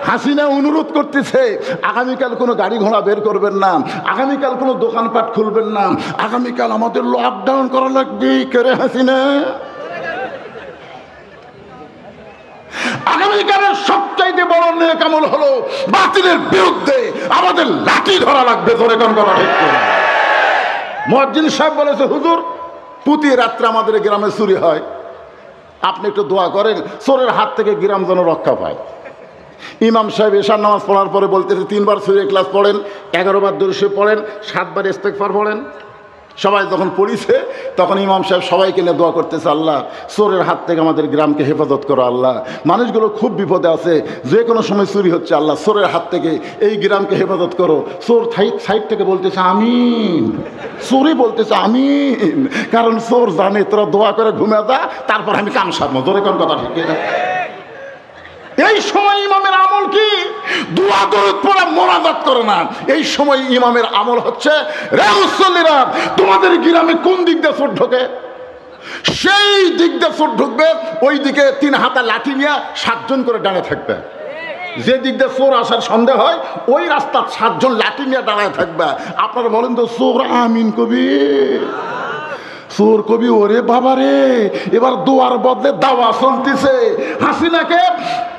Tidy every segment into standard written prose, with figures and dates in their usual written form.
হাসিনা অনুরোধ করতেছে আগামীকাল কোনো গাড়ি ঘোড়া বের করবেন না, আগামীকাল কোনো দোকানপাট খুলবেন না, আগামীকাল আমাদের লকডাউন করা লাগবে। করে হাসিনা আগামীকালের সবচাইতে বড় নেক আমল হলো বাতিলের বিরুদ্ধে আমাদের লাঠি ধরা লাগবে। ধরে কোন কথা ঠিক করে মুয়াজ্জিন সাহেব বলেছে, হুজুর প্রতি রাত্রে আমাদের গ্রামে চুরি হয়, আপনি একটু দোয়া করেন চোরের হাত থেকে গ্রাম যেন রক্ষা পায়। ইমাম সাহেব এশার নামাজ পড়ার পরে বলতেছে 3 বার সূরা ইখলাস পড়েন, 11 বার দুরূদ পড়েন, 7 বার ইস্তেগফার পড়েন। সবাই যখন পড়িছে তখন ইমাম সাহেব সবাইকে নিয়ে দোয়া করতেছে, আল্লাহ চোরের হাত থেকে আমাদের গ্রামকে হেফাজত করো। আল্লাহ মানুষগুলো খুব বিপদে আছে, যে কোনো সময় চুরি হচ্ছে, আল্লাহ চোরের হাত থেকে এই গ্রামকে হেফাজত করো। চোর সাইড থেকে বলতেছে আমিন, চোরই বলতেছে আমিন, কারণ চোর জানে তোরা দোয়া করে ঘুমে যা, তারপর আমি কাম সারবো। ধরে কোন কথা ঠিক না? এই সময় ইমামের আমল কি? দুয়া দরুদ পড়া, মোনাজাত করে না। এই সময় ইমামের আমল হচ্ছে, রে মুসল্লিরা তোমাদের গ্রামে কোন দিক দিয়ে চোর ঢোকে, সেই দিক দিয়ে চোর ঢুকবে, ওই দিকে 3 হাতা লাঠি নিয়ে 7 জন করে দাঁড়িয়ে থাকবে। যে দিক দিয়ে চোর আসার সন্দেহ হয় ওই রাস্তার 7 জন লাঠি নিয়ে দাঁড়ায় থাকবে। আপনারা বলেন তো চোর আমিন কবি, চোর কবি ওরে বাবা রে, এবার দোয়ার বদলে দাওয়া চলতেছে। হাসিনাকে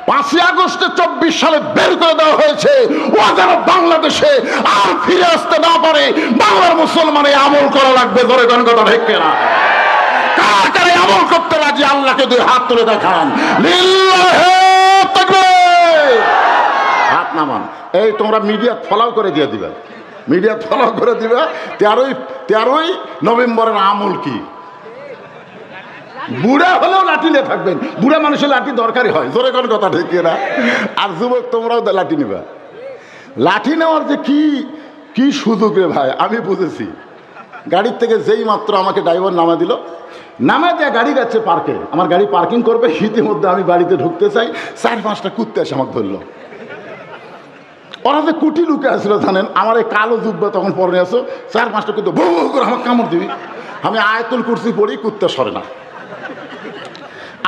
5ই আগস্টে 24 সালে বের করে দেওয়া হয়েছে, ও যেন বাংলাদেশে আর ফিরে আসতে না পারে। বাংলার মুসলমানে আমল করা লাগবে। ধরে কোন কথা ঠিক না? কার কারে আমল করতে রাজি আল্লাহকে 2 হাত তুলে দেখান। লিল্লাহি তাকবীর। হাত নামান। এই তোমরা মিডিয়া ফলো করে দিয়ে দিবে, মিডিয়া ফলো করে দিবে। 13ই নভেম্বরের আমল কি? বুড়া হলেও লাঠি নিয়ে থাকবেন, বুড়া মানুষের লাঠি দরকারই হয়। জোরে কোন কথা ঠিক না? আর যুবক তোমরাও লাঠি নিবা। লাঠি নেওয়ার যে কি সুযোগ রে ভাই, আমি বুঝেছি। গাড়ির থেকে যেই মাত্র আমাকে ড্রাইভার নামা দিল, নামা দিয়ে গাড়ি যাচ্ছে পার্কে, আমার গাড়ি পার্কিং করবে, ইতিমধ্যে আমি বাড়িতে ঢুকতে চাই, 4-5টা কুত্তে এসে আমাকে ধরলো। ওরা যে কুটি লুকে আসছিল জানেন, আমার এই কালো জুব্বা তখন পরে আসো, 4-5টা কুত্তে বউ বউ করে আমাকে কামড় দিবি। আমি আয়াতুল কুরসি পড়ি, কুত্তা সরে না।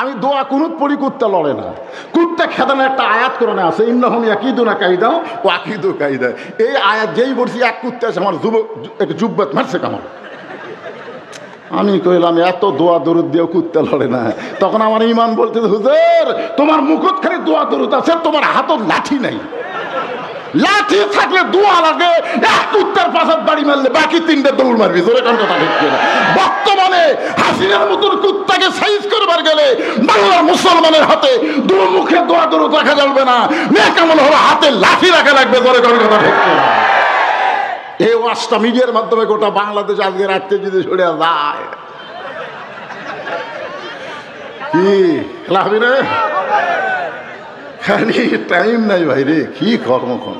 আমি দোয়া কুনুত পড়ি, কুত্তা লড়ে না। কুত্তা খেদানো একটা আয়াত কোরআনে আছে, ইন্নাহুম ইয়াকিদুনা কাইদা ওয়া আকিদু কাইদা। এই আয়াত যেই বলছি, এক কুত্তা আছে আমার এক জুব্বাত মারছে কামড়। আমি কইলাম এত দোয়া দরুদ দিয়েও কুত্তা লড়ে না। তখন আমার ইমান বলতে, হুজুর তোমার মুখত খালি দোয়া দরুদ আছে, তোমার হাতত লাঠি নাই। লাঠি থাকলে দোয়া লাগে, এক কুত্তার পাশাত বাড়ি মারলে বাকি 3টে দৌড় মারবি। জোরে কোন কথা ঠিক না? বর্তমানে হাসিনার মতন কুত্তাকে সাইজ করবার গেলে বাংলার মুসলমানের হাতে 2 মুখে দোয়া দরুদ রাখা যাবে না, নেক আমল হলো হাতে লাঠি রাখা লাগবে। জোরে কোন কথা ঠিক না? এই ওয়াজটা মিডিয়ার মাধ্যমে গোটা বাংলাদেশ আজকে রাখতে যদি ছড়ে যায়, কি লাভি রে? খালি টাইম নাই ভাই রে, কি কর্মক্ষণ।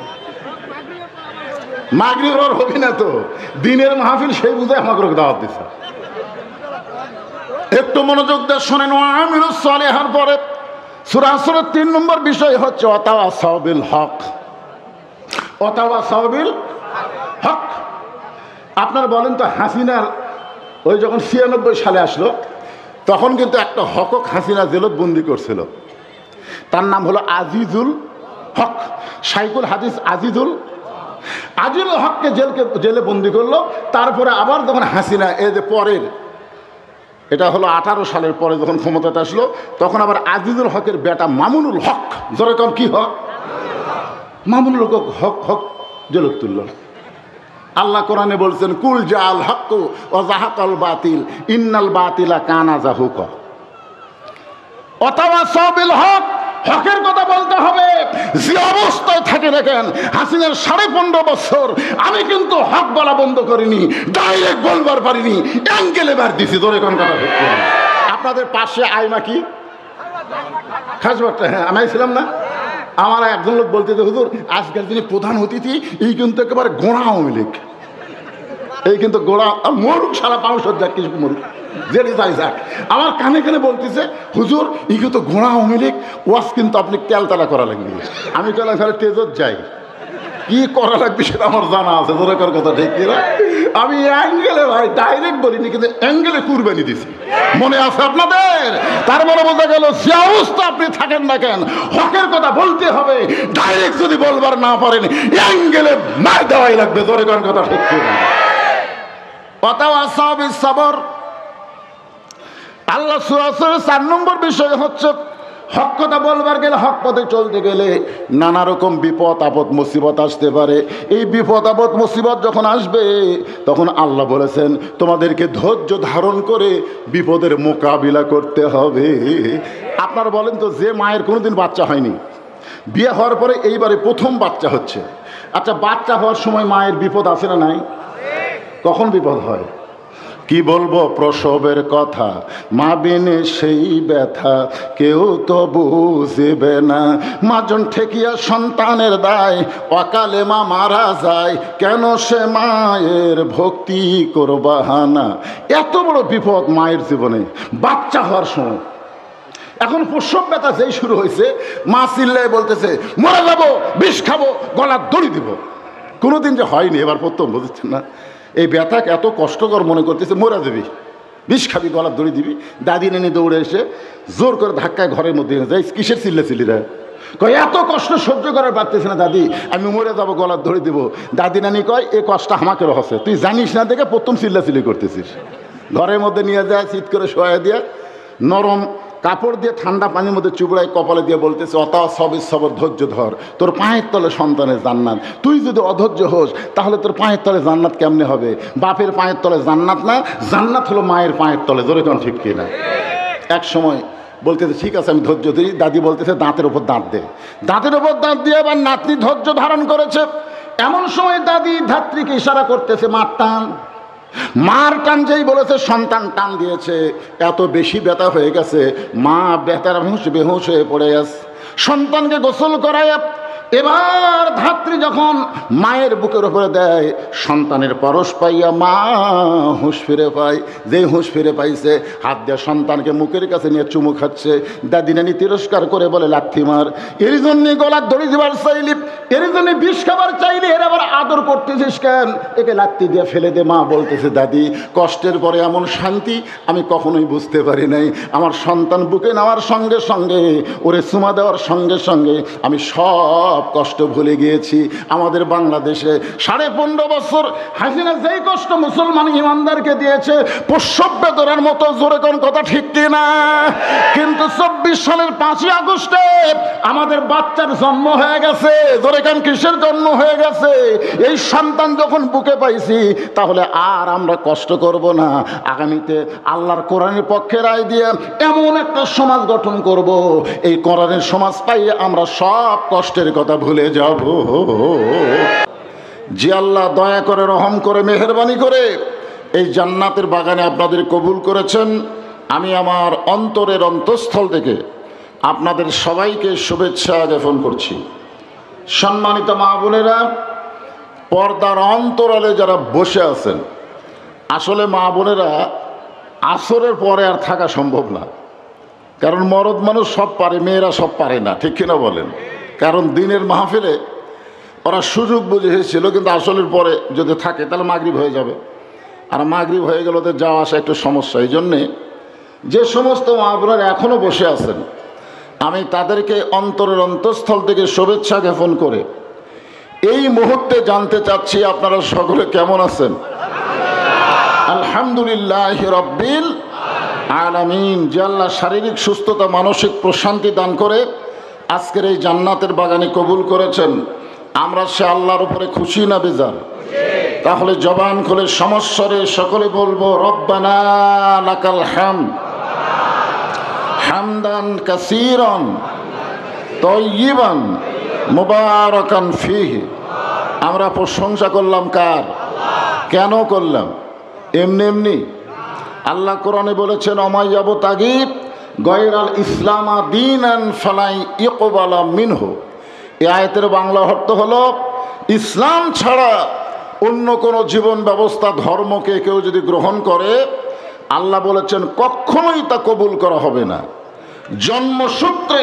মাগরিব আর হবি না তো, দিনের মাহফিল সেই বুঝে আমাকে দাওয়াত দিচ্ছে। একটু মনোযোগ দিয়ে শোনেন। আমিরুস সালেহার পরে সূরা আসরের 3 নম্বর বিষয় হচ্ছে ওয়াতাওয়াসাউ বিল হক। ওয়াতাওয়াসাউ বিল হক। আপনারা বলেন তো, হাসিনার ওই যখন 96 সালে আসলো, তখন কিন্তু একটা হকক হাসিনা জেলত বন্দি করছিল। তার নাম হলো আজিজুল হক, শাইখুল হাদিস আজিজুল হককে জেলে বন্দি করলো। তারপরে আবার যখন হাসিনা এই যে পরের, এটা হলো 18 সালের পরে যখন ক্ষমতাতে আসলো, তখন আবার আজিজুল হকের বেটা মামুনুল হক, যেরকম কি হক, মামুনুল হক জেলত তুলল। আল্লাহ কোরআনে বলছেন, কুল জাআল হক ওয়া যাহাকাল বাতিল ইন্নাল বাতিলা কানা যাহুকা। ওয়াতাওয়াসাউ বিল হক, হকের কথা বলতে হবে। যে অবস্থায় থাকে দেখেন, হাসিনার 15.5 বছর আমি কিন্তু হক বলা বন্ধ করিনি, ডাইরেক্ট বলবার পারিনি, অ্যাঙ্গেলে বার দিছি। ধরে কোন কথা ঠিক না? আপনাদের পাশে আইমা কি খাসবারটা, হ্যাঁ আমি ছিলাম না। আমার একজন লোক বলতে, হুজুর আজকের যিনি প্রধান অতিথি, এই কিন্তু একেবারে গোড়া আওয়ামী লীগ, এই কিন্তু গোড়া মরুক সারা পাউসর যাক, কিছু মরুক, যেটি যাই যাক। আমার কানে কানে বলতেছে, হুজুর ই কিন্তু ঘোড়া আওয়ামী লীগ, ওয়াজ কিন্তু আপনি তেলতালা করা লাগবে। আমি কইলাম তাহলে তেজত যাই, কি করা লাগবে সেটা আমার জানা আছে, দরকার কথা ঠিক কিনা। আমি অ্যাঙ্গেলে ভাই ডাইরেক্ট বলিনি, কিন্তু অ্যাঙ্গেলে কুরবানি দিছি, মনে আছে আপনাদের? তার মানে বোঝা গেল যে অবস্থা আপনি থাকেন না কেন, হকের কথা বলতে হবে। ডাইরেক্ট যদি বলবার না পারেন, অ্যাঙ্গেলে মার দেওয়াই লাগবে, দরকার কথা ঠিক কিনা। সবর, আল্লাহ সূরা 4 নম্বর বিষয় হচ্ছে হক কথা বলবার গেলে, হক পথে চলতে গেলে নানা রকম বিপদ আপদ মুসিবত আসতে পারে। এই বিপদ আপদ মুসিবত যখন আসবে তখন আল্লাহ বলেছেন তোমাদেরকে ধৈর্য ধারণ করে বিপদের মোকাবিলা করতে হবে। আপনারা বলেন তো, যে মায়ের কোনোদিন বাচ্চা হয়নি, বিয়ে হওয়ার পরে এইবারে প্রথম বাচ্চা হচ্ছে, আচ্ছা বাচ্চা হওয়ার সময় মায়ের বিপদ আছে না নাই? কখন বিপদ হয়? কি বলবো প্রসবের কথা, মা বিনে সেই ব্যথা কেউ তো বুঝবে না। মাজন ঠেকিয়া সন্তানের দায়, অকালে মা মারা যায়, কেন সে মায়ের ভক্তি করবাহানা। এত বড় বিপদ মায়ের জীবনে বাচ্চা হওয়ার সময়। এখন প্রসব ব্যথা যেই শুরু হয়েছে, মা চিল্লায় বলতেছে মরে যাবো, বিষ খাবো, গলার দড়ি দিব। কোনোদিন যে হয়নি, এবার প্রথম বুঝছেন না। এই ব্যথাকে এত কষ্টকর মনে করতেছে, মরে যাবি, বিষ খাবি, গলার দড়ি দিবি। দাদি নানি দৌড়ে এসে জোর করে ধাক্কায় ঘরের মধ্যে যাই, কিসের চিল্লাচিল্লিরা কয় এত কষ্ট সহ্য করার পারতেছে না দাদি, আমি মরে যাবো, গলার দড়ি দিব। দাদি নানি কয় এ কষ্ট আমাকে রহস্য, তুই জানিস না দেখে প্রথম চিল্লাচিল্লি করতেছিস। ঘরের মধ্যে নিয়ে যায়, চিৎ করে শোয়া দিয়ে নরম কাপড় দিয়ে ঠান্ডা পানির মধ্যে চুবড়ায় কপালে দিয়ে বলতেছে সবর, ধৈর্য ধর, তোর পায়ের তলে সন্তানের জান্নাত। তুই যদি অধৈর্য হোস তাহলে তোর পায়ের তলে জান্নাত কেমনে হবে? বাপের পায়ের তলে জান্নাত না, জান্নাত হলো মায়ের পায়ের তলে। জোরে কোন ঠিক কিনা? এক সময় বলতেছে ঠিক আছে আমি ধৈর্য ধরি, দাদি বলতেছে দাঁতের ওপর দাঁত দে। দাঁতের ওপর দাঁত দিয়ে আবার নাতনি ধৈর্য ধারণ করেছে। এমন সময় দাদি ধাত্রীকে ইশারা করতেছে মার টান। মার টান যেই বলেছে সন্তান টান দিয়েছে, এত বেশি ব্যথা হয়ে গেছে, মা ব্যথার বেহুশ হয়ে পড়ে গেছে। সন্তানকে গোসল করায় এবার ধাত্রী যখন মায়ের বুকের উপরে দেয়, সন্তানের পরশ পাইয়া মা হুঁশ ফিরে পায়। যেই হুঁশ ফিরে পাইছে, হাত দিয়ে সন্তানকে মুখের কাছে নিয়ে চুমু খাচ্ছে। দাদি নানি তিরস্কার করে বলে লাথি মার, এর জন্যে গলার দড়ি দিবার চাইলি, এর জন্য বিষ খাবার চাইলি, এর আবার আদর করতেছিস কেন? একে লাথি দিয়ে ফেলে দে। মা বলতেছে দাদি কষ্টের পরে এমন শান্তি আমি কখনোই বুঝতে পারি নাই। আমার সন্তান বুকে নেওয়ার সঙ্গে সঙ্গে, ওরে চুমা দেওয়ার সঙ্গে সঙ্গে আমি সব কষ্ট ভুলে গিয়েছি। আমাদের বাংলাদেশে 15.5 বছর হাসিনা যেই কষ্ট মুসলমান ইমানদারকে দিয়েছে, প্রসব বেদনার মতো, জোরে কোন কথা ঠিক কিনা? কিন্তু 24 সালের 5ই আগস্টে আমাদের বাচ্চার জন্ম হয়ে গেছে। জোরে কোন কিসের জন্ম হয়ে গেছে? এই সন্তান যখন বুকে পাইছি, তাহলে আর আমরা কষ্ট করব না। আগামীতে আল্লাহর কোরআনের পক্ষে রায় দিয়ে এমন একটা সমাজ গঠন করব, এই কোরআনের সমাজ পাইয়ে আমরা সব কষ্টের কথা ভুলে যাব। যে আল্লাহ দয়া করে, রহম করে, মেহেরবানি করে এই জান্নাতের বাগানে আপনাদের কবুল করেছেন, আমি আমার অন্তরের অন্তঃস্থল থেকে আপনাদের সবাইকে শুভেচ্ছা জ্ঞাপন করছি। সম্মানিত মা বোনেরা, পর্দার অন্তরালে যারা বসে আছেন, আসলে মা বোনেরা আসরের পরে আর থাকা সম্ভব না, কারণ মরদ মানুষ সব পারে, মেয়েরা সব পারে না, ঠিক কিনা বলেন? কারণ দিনের মাহফিলে ওরা সুযোগ বুঝে এসেছিল, কিন্তু আসলের পরে যদি থাকে তাহলে মাগরিব হয়ে যাবে, আর মাগরিব হয়ে গেলে ওদের যাওয়া আসা একটু সমস্যা। এই জন্যে যে সমস্ত মা বোনেরা এখনও বসে আছেন, আমি তাদেরকে অন্তরের অন্তঃস্থল থেকে শুভেচ্ছা জ্ঞাপন করে এই মুহূর্তে জানতে চাচ্ছি আপনারা সকলে কেমন আছেন? আলহামদুলিল্লাহ রাব্বিল আলামিন। যে আল্লাহ শারীরিক সুস্থতা, মানসিক প্রশান্তি দান করে আজকের এই জান্নাতের বাগানে কবুল করেছেন, আমরা সে আল্লাহর উপরে খুশি না বেজার? তাহলে জবান খুলে সমস্বরে সকলে বলবো রব্বানা লাকাল হামদ হামদান কাসীরান তাইয়িবান মুবারাকান ফীহি। আমরা প্রশংসা করলাম কার? কেন করলাম? এমনি এমনি? আল্লাহ কোরআনে বলেছেন অমাইয়াবতাগী গায়রাল ইসলামা দীনান ফালাই ইকবালা মিনহু। এই আয়াতের বাংলা অর্থ হলো, ইসলাম ছাড়া অন্য কোনো জীবন ব্যবস্থা, ধর্মকে কেউ যদি গ্রহণ করে, আল্লাহ বলেছেন কখনোই তা কবুল করা হবে না। জন্মসূত্রে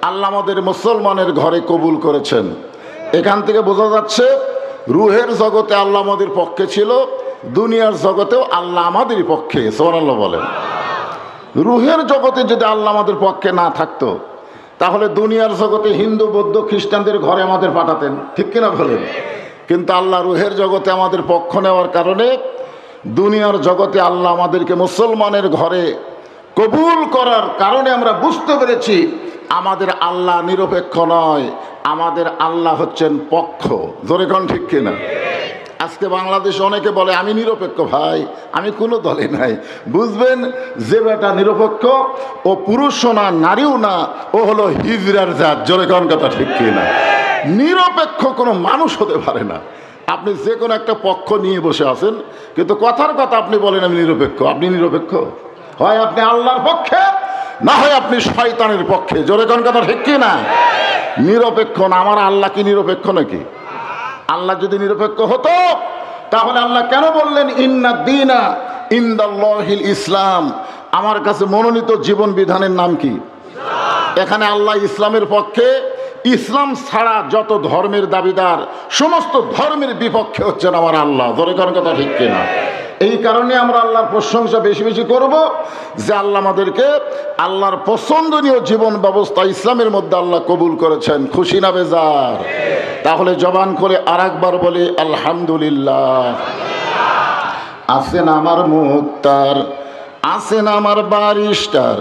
আল্লাহ আমাদের মুসলমানের ঘরে কবুল করেছেন। এখান থেকে বোঝা যাচ্ছে রুহের জগতে আল্লাহ আমাদের পক্ষে ছিল, দুনিয়ার জগতেও আল্লাহ আমাদেরই পক্ষে। সুবহানাল্লাহ বলেন। রুহের জগতে যদি আল্লাহ আমাদের পক্ষে না থাকতো তাহলে দুনিয়ার জগতে হিন্দু বৌদ্ধ খ্রিস্টানদের ঘরে আমাদের পাঠাতেন, ঠিক কিনা বলেন? কিন্তু আল্লাহ রুহের জগতে আমাদের পক্ষ নেওয়ার কারণে দুনিয়ার জগতে আল্লাহ আমাদেরকে মুসলমানের ঘরে কবুল করার কারণে আমরা বুঝতে পেরেছি আমাদের আল্লাহ নিরপেক্ষ নয়, আমাদের আল্লাহ হচ্ছেন পক্ষ। জোরে কোন ঠিক কিনা? আজকে বাংলাদেশে অনেকে বলে আমি নিরপেক্ষ। ভাই, আমি কোনো দলে নাই। বুঝবেন যে বেটা নিরপেক্ষ ও পুরুষও না নারীও না, ও হলো হিজড়ার জাত। জোরে কোন কথা ঠিক কিনা? নিরপেক্ষ কোনো মানুষ হতে পারে না। আপনি যে কোনো একটা পক্ষ নিয়ে বসে আছেন, কিন্তু কথার কথা আপনি বলেন আমি নিরপেক্ষ। আপনি নিরপেক্ষ? হয় আপনি আল্লাহর পক্ষে, না হয় আপনি শয়তানের পক্ষে। জোরে কোন কথা ঠিক কিনা? নিরপেক্ষ না। আমার আল্লাহ কি নিরপেক্ষ নাকি? আল্লাহ যদি নিরপেক্ষ হতো তাহলে আল্লাহ কেন বললেন ইন্না দীনা ইনদাল্লাহিল ইসলাম? আমার কাছে মনোনীত জীবন বিধানের নাম কি? এখানে আল্লাহ ইসলামের পক্ষে। ইসলাম ছাড়া যত ধর্মের দাবিদার সমস্ত ধর্মের বিপক্ষে হচ্ছেন আমার আল্লাহ। ধরে কোন কথা ঠিক কিনা? এই কারণে আমরা আল্লাহর প্রশংসা বেশি বেশি করব যে আল্লাহ আমাদেরকে আল্লাহর পছন্দনীয় জীবন ব্যবস্থা ইসলামের মধ্যে আল্লাহ কবুল করেছেন। খুশি না বেজার? তাহলে জবান করে আর একবার বলি আলহামদুলিল্লাহ। আছেন আমার মুক্তার, আছেন আমার বারিস্টার,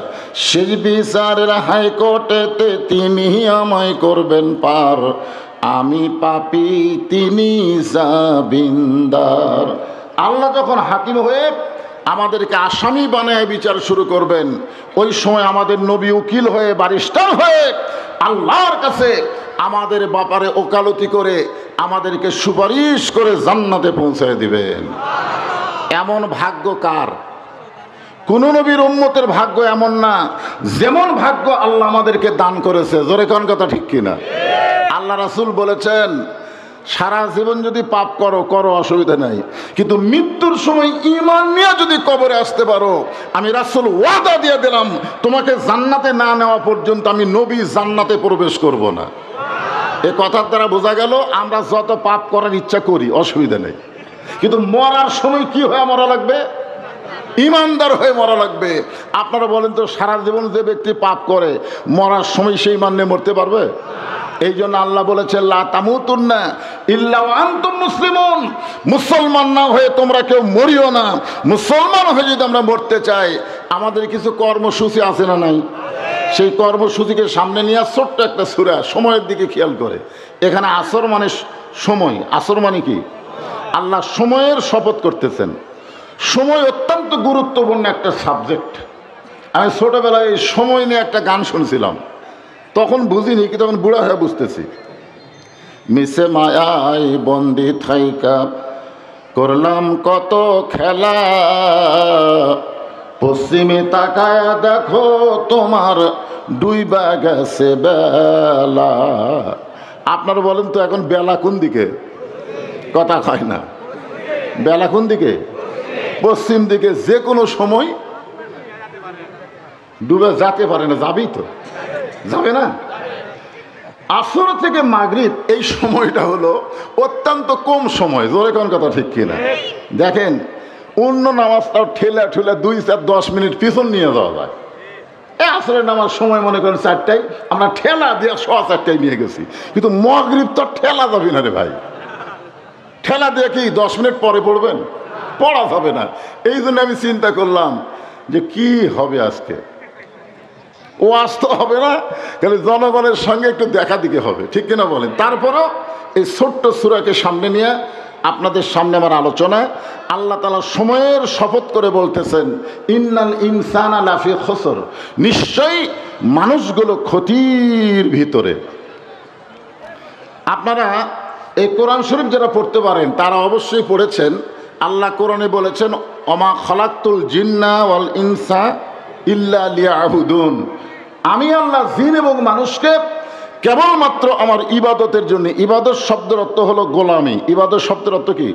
শেষ বিচারের হাইকোর্টেতে তিনি আমায় করবেন পার। আমি পাপী, তিনি জামিনদার। আল্লাহ যখন হাকিম হয়ে আমাদেরকে আসামি বানায় বিচার শুরু করবেন, ওই সময় আমাদের নবী উকিল হয়ে বারিস্টার হয়ে আল্লাহর কাছে আমাদের ব্যাপারে ওকালতি করে আমাদেরকে সুপারিশ করে জান্নাতে পৌঁছায় দিবেন। এমন ভাগ্য কার? কোন নবীর উম্মতের ভাগ্য এমন না। যেমন ভাগ্য আল্লাহ আমাদেরকে দান করেছে। জোরে কোন কথা ঠিক কিনা? আল্লাহ রাসূল বলেছেন সারা জীবন যদি পাপ করো করো, অসুবিধা নাই, কিন্তু মৃত্যুর সময় ঈমান নিয়ে যদি কবরে আসতে পারো, আমি রাসূল ওয়াদা দিয়ে দিলাম তোমাকে জান্নাতে না নেওয়া পর্যন্ত আমি নবী জান্নাতে প্রবেশ করব না। এ কথার দ্বারা বোঝা গেল আমরা যত পাপ করার ইচ্ছা করি অসুবিধা নেই, কিন্তু মরার সময় কি হয়ে মরা লাগবে? ইমানদার হয়ে মরা লাগবে। আপনারা বলেন তো সারা জীবন যে ব্যক্তি পাপ করে মরার সময় সেই মান নিয়ে মরতে পারবে? এই জন্য আল্লাহ বলেছেন লা তামুতুন্না ইল্লা ওয়া আনতুম মুসলিমুন। মুসলমান না হয়ে তোমরা কেউ মরিও না। মুসলমান হয়ে যদি আমরা মরতে চাই, আমাদের কিছু কর্মসূচি আছে না নাই? সেই কর্মসূচিকে সামনে নিয়ে ছোট্ট একটা সূরা সময়ের দিকে খেয়াল করে। এখানে আসর মানে সময়। আসর মানে কি? আল্লাহ সময়ের শপথ করতেছেন। সময় অত্যন্ত গুরুত্বপূর্ণ একটা সাবজেক্ট। আমি ছোটবেলায় এই সময় নিয়ে একটা গান শুনছিলাম, তখন বুঝিনি, কি তখন বুড়া হয়ে বুঝতেছি। মিশে মায়ায় বন্দি থাইকা করলাম কত খেলা, পশ্চিমে তাকায়া দেখো তোমার ডুইবা গেছে বেলা। আপনারা বলেন তো এখন বেলা কোন দিকে? কথা কয় না। বেলা কোন দিকে? পশ্চিম দিকে। যে কোনো সময় ডুবে যেতে পারে না। যাবেই তো, যাবে না? আসর থেকে মাগরিব এই সময়টা হলো অত্যন্ত কম সময়। জোরে কোন কথা ঠিক কিনা? দেখেন অন্য নামাজটাও ঠেলা ঠেলা 2-4-10 মিনিট পিছন নিয়ে যাওয়া যায়। এই আসরের নামাজ সময় মনে করেন 4টায়, আমরা ঠেলা দিয়ে 4:15 নিয়ে গেছি, কিন্তু মাগরিব তো ঠেলা যাবে না রে ভাই। ঠেলা দিয়ে কি 10 মিনিট পরে পড়বেন? পড়া যাবে না। এই জন্য আমি চিন্তা করলাম যে কি হবে আজকে। ওয়াজ তো হবে না, খালি জনগণের সঙ্গে একটু দেখা দিকে হবে, ঠিক কিনা বলেন? তারপরও এই ছোট্ট সূরাকে সামনে নিয়ে আপনাদের সামনে আমার আলোচনা। আল্লাহ তাআলা সময়ের শপথ করে বলতেছেন ইন্নাল ইনসানা লাফি খুসর, নিশ্চয়ই মানুষগুলো ক্ষতির ভিতরে। আপনারা এই কোরআন শরীফ যারা পড়তে পারেন তারা অবশ্যই পড়েছেন। আল্লাহ কোরআনে বলেছেন ওমা খালাকতুল জিন্না ওয়াল ইনসা ইল্লা লিয়াবুদুন। আমি আল্লাহ জিন এবং মানুষকে কেবলমাত্র আমার ইবাদতের জন্য। ইবাদত শব্দের অর্থ হলো গোলামি। ইবাদত শব্দের অর্থ কি?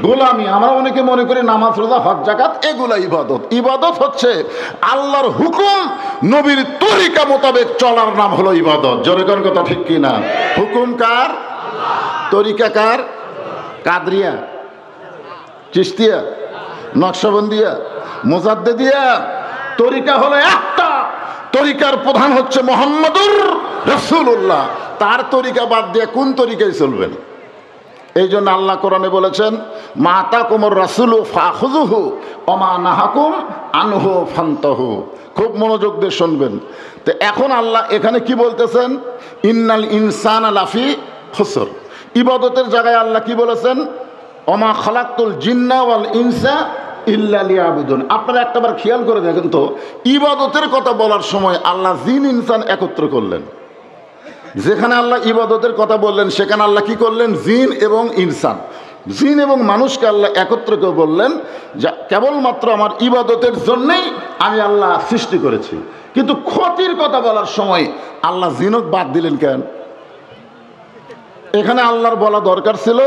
গোলামি। আমরা অনেকে মনে করি নামাজ রোজা হজ যাকাত এগুলা ইবাদত। ইবাদত হচ্ছে আল্লাহর হুকুম নবীর তরিকা মোতাবেক চলার নাম হলো ইবাদত। জোরে কোন কথা ঠিক কিনা? হুকুম কার? তরিকা কার? কাদরিয়া, চিশতিয়া, নকশবন্দিয়া, মুজাদ্দিদিয়া। তরিকা হলো একটা, তরিকার প্রধান হচ্ছে মুহাম্মদুর রাসূলুল্লাহ। তার তরিকা বাদ দিয়ে কোন তরিকায় চলবেন? এই জন্য আল্লাহ কোরআনে বলেছেন, মা আতাকুমুর রাসূলু ফাখুযুহু ওয়া মা নাহাকুম আনহু ফান্তাহু। খুব মনোযোগ দিয়ে শুনবেন। তো এখন আল্লাহ এখানে কি বলতেছেন? ইন্নাল ইনসানা লাফি খুসর। ইবাদতের জায়গায় আল্লাহ কি বলেছেন? ওয়া মা খালাকতুল জিন্না ওয়াল ইনসা ইল্লা লিয়াবুদুন। আপনারা একটাবার খেয়াল করে দেখেন তো, ইবাদতের কথা বলার সময় আল্লাহ জিন ইনসান একত্র করলেন। যেখানে আল্লাহ ইবাদতের কথা বললেন সেখানে আল্লাহ কি করলেন? জিন এবং ইনসান, জিন এবং মানুষকে আল্লাহ একত্র করে বললেন যা কেবলমাত্র আমার ইবাদতের জন্যেই আমি আল্লাহ সৃষ্টি করেছি। কিন্তু ক্ষতির কথা বলার সময় আল্লাহ জিনক বাদ দিলেন কেন? এখানে আল্লাহর বলা দরকার ছিল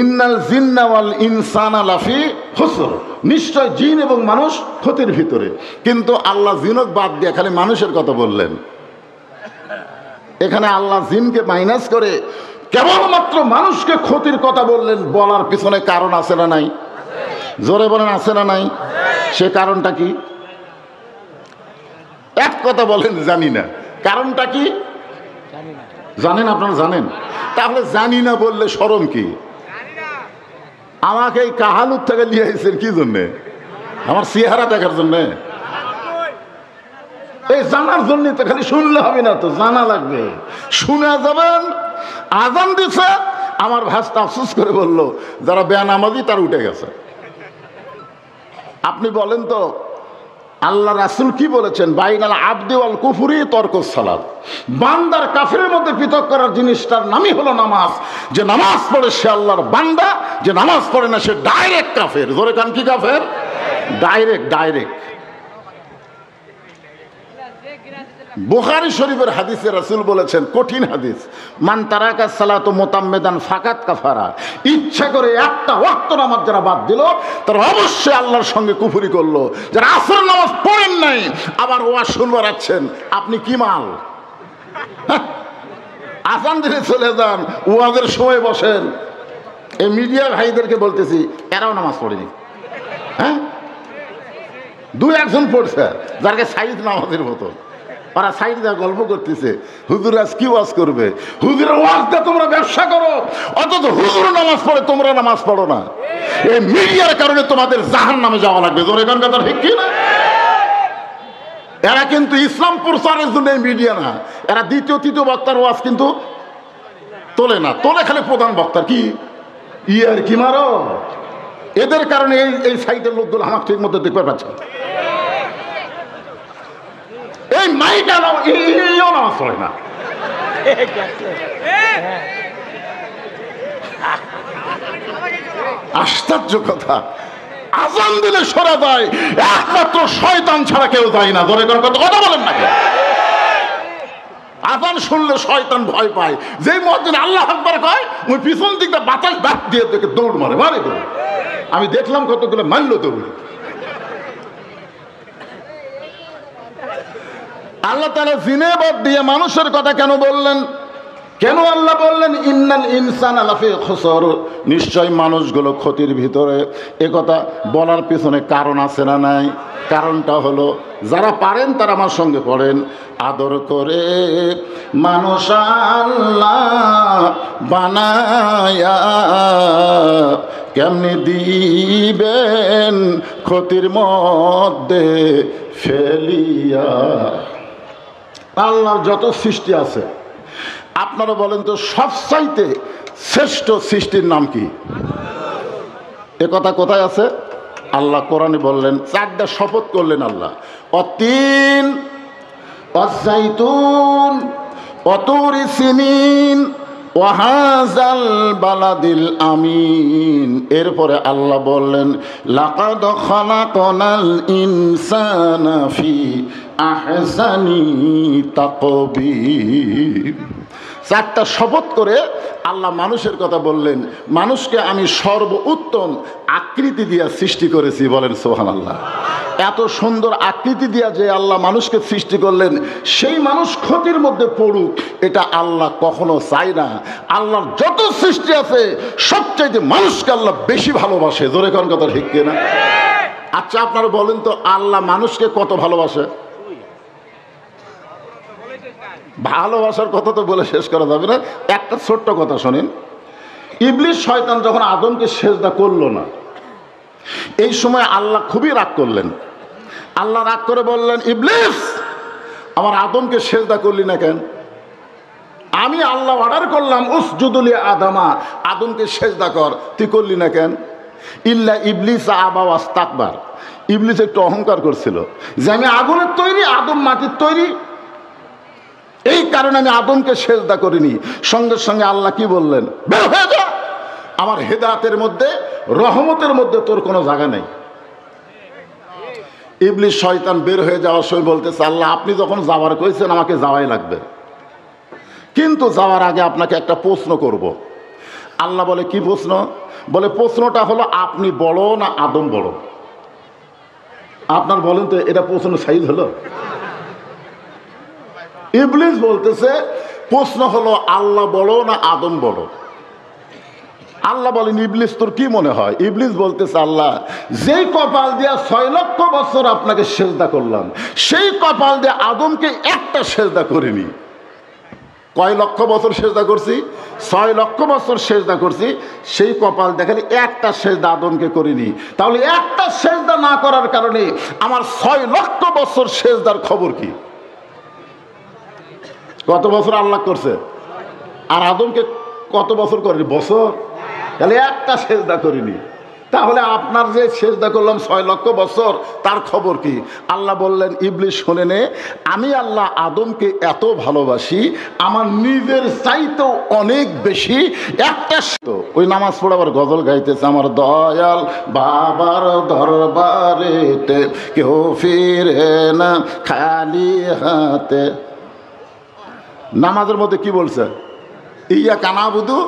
ইন্নাল জিন্না ওয়াল ইনসানা লাফি খুসর, নিশ্চয় জিন এবং মানুষ ক্ষতির ভিতরে। কিন্তু আল্লাহ জিনক বাদ দিয়ে খালি মানুষের কথা বললেন। এখানে আল্লাহ জিনকে মাইনাস করে কেবলমাত্র মানুষকে ক্ষতির কথা বললেন। বলার পিছনে কারণ আছে না নাই? জোরে বলেন, আছে না নাই? সে কারণটা কি? এক কথা বলেন, জানি না। কারণটা কি জানেন? আপনারা জানেন? তাহলে জানি না বললে শরম কি? আমাকে এই কাহালুর থেকে নিয়ে এসেছেন কি জন্যে? আমার চেহারা দেখার জন্যে? এই জানার জন্য তো খালি শুনলে হবে না, তো জানা লাগবে। শুনে যাবেন আজান দিছে, আমার ভাষা আফসোস করে বলল যারা বেনামাজি তার উঠে গেছে। আপনি বলেন তো আল্লাহ রাসূল কি বলেছেন? বাইনাল আবদি ওয়াল কুফরি তরকুস সালাত। বান্দার কাফেরের মধ্যে পৃথক করার জিনিসটার নামই হলো নামাজ। যে নামাজ পড়ে সে আল্লাহর বান্দা, যে নামাজ পড়ে না সে ডাইরেক্ট কাফের। জোরে কান, কি কাফের? Direct, direct. বুখারী শরীফের হাদিসে রাসূল বলেছেন, কঠিন হাদিস, মান তারাকা সালাতু মুতাম্মিদান ফাকাত কাফারা। ইচ্ছা করে একটা ওয়াক্ত নামাজ যারা বাদ দিল তারা অবশ্যই আল্লাহর সঙ্গে কুফরি করলো। যারা আসর নামাজ পড়েন নাই আবার ওয়াজ শুনবার আছেন, আপনি কি মাল? আজান দিলে চলে যান, ওয়াজের সময় বসেন। এই মিডিয়া ভাইদেরকে বলতেছি, এরাও নামাজ পড়েনি। হ্যাঁ, দুই একজন পড়ছে যারকে সাইদ নামাজের মতো। ওরা সাইড দেওয়া গল্প করতেছে, হুজুর আজ কি ওয়াজ করবে? হুজুরের ওয়াজ দিয়ে তোমরা ব্যবসা করো, অথচ হুজুর নামাজ পড়ে তোমরা নামাজ পড়ো না। এই মিডিয়ার কারণে তোমাদের জাহান্নামে যাওয়া লাগবে। তোর এখান কথা ঠিক কি না? এরা কিন্তু ইসলাম প্রচারের জন্য মিডিয়া না, এরা দ্বিতীয় তৃতীয় বক্তার ওয়াজ কিন্তু তোলে না, তোলে খালি প্রধান বক্তার। কি ইয়ার কি মারো? এদের কারণে এই সাইডের লোকগুলো আমার ঠিক মতো দেখতে পাচ্ছে। এই মাইটা নামাজ পড়ে না। আশ্চর্য কথা, আজান দিলে সরা যায়, একমাত্র শয়তান ছাড়া কেউ যায় না। ধরে কথা বলেন না কেন? আজান শুনলে শয়তান ভয় পায়। যেই মসজিদে আল্লাহু আকবার কয়, ওই পিছন দিকটা বাতাস বাদ দিয়ে দেখে দৌড় মারে। আমি দেখলাম কতগুলো মারলো দৌড়। আল্লাহ তাআলা জিনে বাদ দিয়ে মানুষের কথা কেন বললেন? কেন আল্লাহ বললেন ইন্নাল ইনসানা লাফি খুসর? নিশ্চয় মানুষগুলো ক্ষতির ভিতরে। এ কথা বলার পিছনে কারণ আছে না নাই? কারণটা হলো, যারা পারেন তারা আমার সঙ্গে পড়েন, আদর করে মানুষ আল্লাহ বানায়া কেমনি দিবেন ক্ষতির মধ্যে ফেলিয়া। আল্লাহর যত সৃষ্টি আছে আপনারা বলেন তো, সবচাইতে শ্রেষ্ঠ সৃষ্টির নাম কি? এ কথা কোথায় আছে? আল্লাহ কোরআনে বললেন, চারটা শপথ করলেন আল্লাহ। অতীন, অজাইতুন, অতুরি সিনিন, ওয়াহাজাল বালাদিল আমিন। এরপরে আল্লাহ বললেন, লাকাদ খালাকনাল ইনসানা ফি আহসানি তাকবীম। চারটা শপথ করে আল্লাহ মানুষের কথা বললেন, মানুষকে আমি সর্বোত্তম আকৃতি দিয়া সৃষ্টি করেছি। বলেন সুবহানাল্লাহ। এত সুন্দর আকৃতি দিয়া যে আল্লাহ মানুষকে সৃষ্টি করলেন, সেই মানুষ ক্ষতির মধ্যে পড়ুক এটা আল্লাহ কখনো চায় না। আল্লাহর যত সৃষ্টি আছে সবচাইতে মানুষকে আল্লাহ বেশি ভালোবাসে। জোরে কোন কথা ঠিক কিনা? আচ্ছা আপনারা বলেন তো, আল্লাহ মানুষকে কত ভালোবাসে? ভালোবাসার কথা তো বলে শেষ করা যাবে না। একটা ছোট্ট কথা শোনেন। ইবলিস শয়তান যখন আদমকে সেজদা করলো না, এই সময় আল্লাহ খুবই রাগ করলেন। আল্লাহ রাগ করে বললেন, ইবলিস আমার আদমকে সেজদা করলি না কেন? আমি আল্লাহ অর্ডার করলাম উসজুদু লি আদমা, আদমকে সেজদা কর, তুই করলি না কেন? ইল্লা ইবলিস আবা ওয়াস্তাকবার, ইবলিস একটু অহংকার করছিল যে আমি আগুনের তৈরি, আদম মাটির তৈরি, এই কারণে আমি আদমকে সেজদা করিনি। সঙ্গে সঙ্গে আল্লাহ কি বললেন? বের হয়ে যা, আমার হেদায়েতের মধ্যে, রহমতের মধ্যে তোর কোনো জায়গা নেই। ইবলিস শয়তান বের হয়ে যাওয়ার সময় বলতেছে, আল্লাহ আপনি যখন যাওয়ার কইছেন আমাকে যাওয়াই লাগবে, কিন্তু যাওয়ার আগে আপনাকে একটা প্রশ্ন করব। আল্লাহ বলে, কি প্রশ্ন? বলে প্রশ্নটা হলো আপনি বড় না আদম বড়? আপনার বলেন তো, এটা প্রশ্ন সাইজ হলো? ইবলিস বলতেছে প্রশ্ন হলো আল্লাহ বড় না আদম বড়? আল্লাহ বলেন, ইবলিস তোর কি মনে হয়? ইবলিস বলতেছে, আল্লাহ যেই কপাল দিয়া 6 লক্ষ বছর আপনাকে সেজদা করলাম, সেই কপাল দিয়ে আদমকে একটা সেজদা করিনি। কয় লক্ষ বছর সেজদা করছি? 6 লক্ষ বছর সেজদা করছি, সেই কপাল দেখালে একটা সেজদা আদমকে করিনি। তাহলে একটা সেজদা না করার কারণে আমার 6 লক্ষ বছর সেজদার খবর কি? কত বছর আল্লাহ করছে? আর আদমকে কত বছর করিনি? বছর। তাহলে একটা সেজদা করিনি। তাহলে আপনার যে সেজদা করলাম 6 লক্ষ বছর, তার খবর কি? আল্লাহ বললেন, ইবলিস শুনে নে, আমি আল্লাহ আদমকে এত ভালোবাসি, আমার নিজের চাইতেও অনেক বেশি। একটা ওই নামাজ পড়াবার গজল গাইতেছে, আমার দয়াল বাবার দরবারেতে কেউ ফিরে না খালি হাতে। নামাজের মধ্যে কি বলছে? ইয়াকা নাবুদু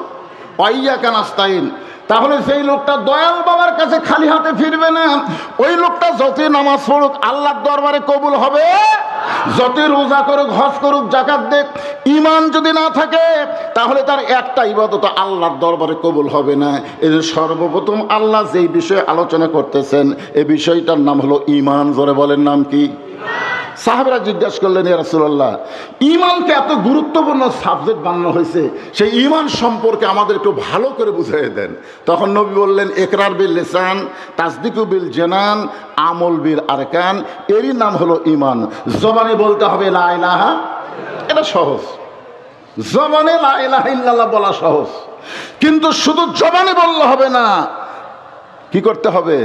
ওয়া ইয়াকা নাস্তাইন। তাহলে সেই লোকটা দয়াল বাবার কাছে খালি হাতে ফিরবে না। ওই লোকটা যতই নামাজ পড়ুক আল্লাহর দরবারে কবুল হবে, যতই রোজা করুক, হজ করুক, জাকাত দেখ, ঈমান যদি না থাকে তাহলে তার একটা ইবাদত আল্লাহর দরবারে কবুল হবে না। এই যে সর্বপ্রথম আল্লাহ যেই বিষয়ে আলোচনা করতেছেন, এই বিষয়টার নাম হলো ঈমান। জোরে বলেন, নাম কি? সাহাবারা জিজ্ঞাসা করলেন, ইয়া রাসূলুল্লাহ, ঈমানকে এত গুরুত্বপূর্ণ সাবজেক্ট বানানো হয়েছে, সেই ঈমান সম্পর্কে আমাদের একটু ভালো করে বুঝিয়ে দেন। তখন নবী বললেন, ইকরার বিল লিসান, তাসদিকু বিল জানান, আমল বিল আরকান, এরই নাম হলো ঈমান। জবানে বলতে হবে লা ইলাহা, এটা সহজ। জবানে লা ইলাহা ইল্লাল্লাহ বলা সহজ, কিন্তু শুধু জবানে বললে হবে না, কি করতে হবে?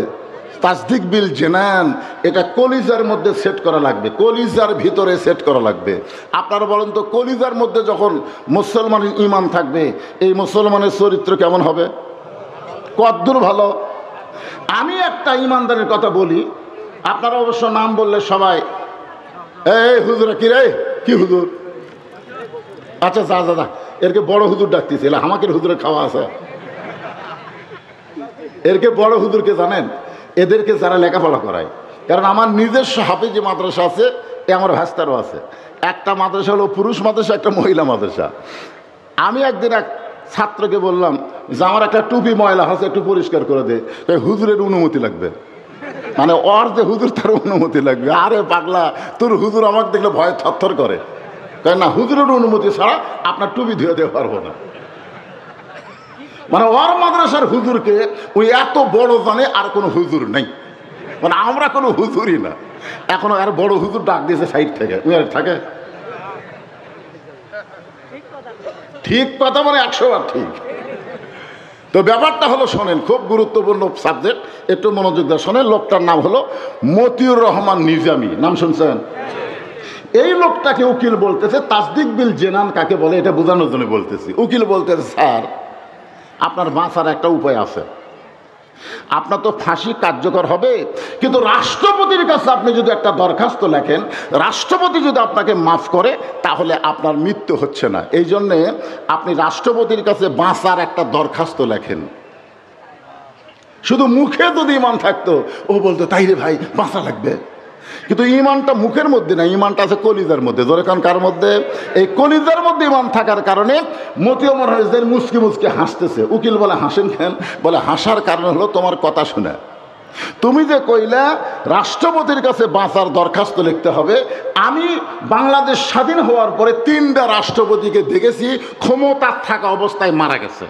তাসদিক বিল জানান, এটা কলিজার মধ্যে সেট করা লাগবে, কলিজার ভিতরে সেট করা লাগবে। আপনারা বলেন তো, কলিজার মধ্যে যখন মুসলমানের ঈমান থাকবে, এই মুসলমানের চরিত্র কেমন হবে? কদ্দূর ভালো? আমি একটা ঈমানদারের কথা বলি, আপনারা অবশ্য নাম বললে সবাই এই হুজুরা, কি রে, কি হুজুর? আচ্ছা যা যা যা, এরকে বড় হুজুর ডাকতেছি, আমাকে হুজুরের খাওয়া আছে। এরকে বড় হুজুরকে জানেন? এদেরকে যারা লেখাপড়া করায়। কারণ আমার নিজস্ব হাফেজি মাদ্রাসা আছে, আমার ভাস্তারও আছে। একটা মাদ্রাসা হলো পুরুষ মাদ্রাসা, একটা মহিলা মাদ্রাসা। আমি একদিন এক ছাত্রকে বললাম যে আমার একটা টুপি ময়লা হচ্ছে, একটু পরিষ্কার করে দে। হুজুরের অনুমতি লাগবে, মানে ওর যে হুজুর তার অনুমতি লাগবে। আরে পাগলা, তোর হুজুর আমাকে দেখলে ভয় থরথর করে, না হুজুরের অনুমতি ছাড়া আপনার টুপি ধুয়ে দিতে পারবো না। মানে ওর মাদ্রাসার হুজুরকে ওই এত বড় জানে আর কোনো হুজুর নেই, মানে আমরা কোনো হুজুরই না। এখনো আর বড় হুজুর ডাক দিয়েছে সাইড থেকে, ওই আর থাকে। ঠিক কথা, মানে 100 বার ঠিক। তো ব্যাপারটা হলো, শোনেন, খুব গুরুত্বপূর্ণ সাবজেক্ট, একটু মনোযোগ দিয়ে শোনেন। লোকটার নাম হলো মতিউর রহমান নিজামী, নাম শুনছেন? এই লোকটাকে উকিল বলতেছে। তাসদিক বিল জানান কাকে বলে এটা বোঝানোর জন্য বলতেছি। উকিল বলতেছে, স্যার আপনার বাঁচার একটা উপায় আছে। আপনার তো ফাঁসি কার্যকর হবে, কিন্তু রাষ্ট্রপতির কাছে আপনি যদি একটা দরখাস্ত লেখেন, রাষ্ট্রপতি যদি আপনাকে মাফ করে, তাহলে আপনার মৃত্যু হচ্ছে না। এই জন্যে আপনি রাষ্ট্রপতির কাছে বাঁচার একটা দরখাস্ত লেখেন। শুধু মুখে যদি ঈমান থাকতো, ও বলতো তাই রে ভাই বাঁচা লাগবে, কিন্তু ঈমানটা মুখের মধ্যে না, ঈমানটা আছে কলিজার মধ্যে। ধরে কারণ কার মধ্যে? এই কলিজার মধ্যে ঈমান থাকার কারণে মতিউর রহমান মুচকি মুচকি হাসতেছে। উকিল বলে হাসেন কেন? বলে হাসার কারণ হলো তোমার কথা শুনে। তুমি যে কইলা রাষ্ট্রপতির কাছে বাঁচার দরখাস্ত লিখতে হবে, আমি বাংলাদেশ স্বাধীন হওয়ার পরে 3টা রাষ্ট্রপতিকে দেখেছি ক্ষমতা থাকা অবস্থায় মারা গেছে।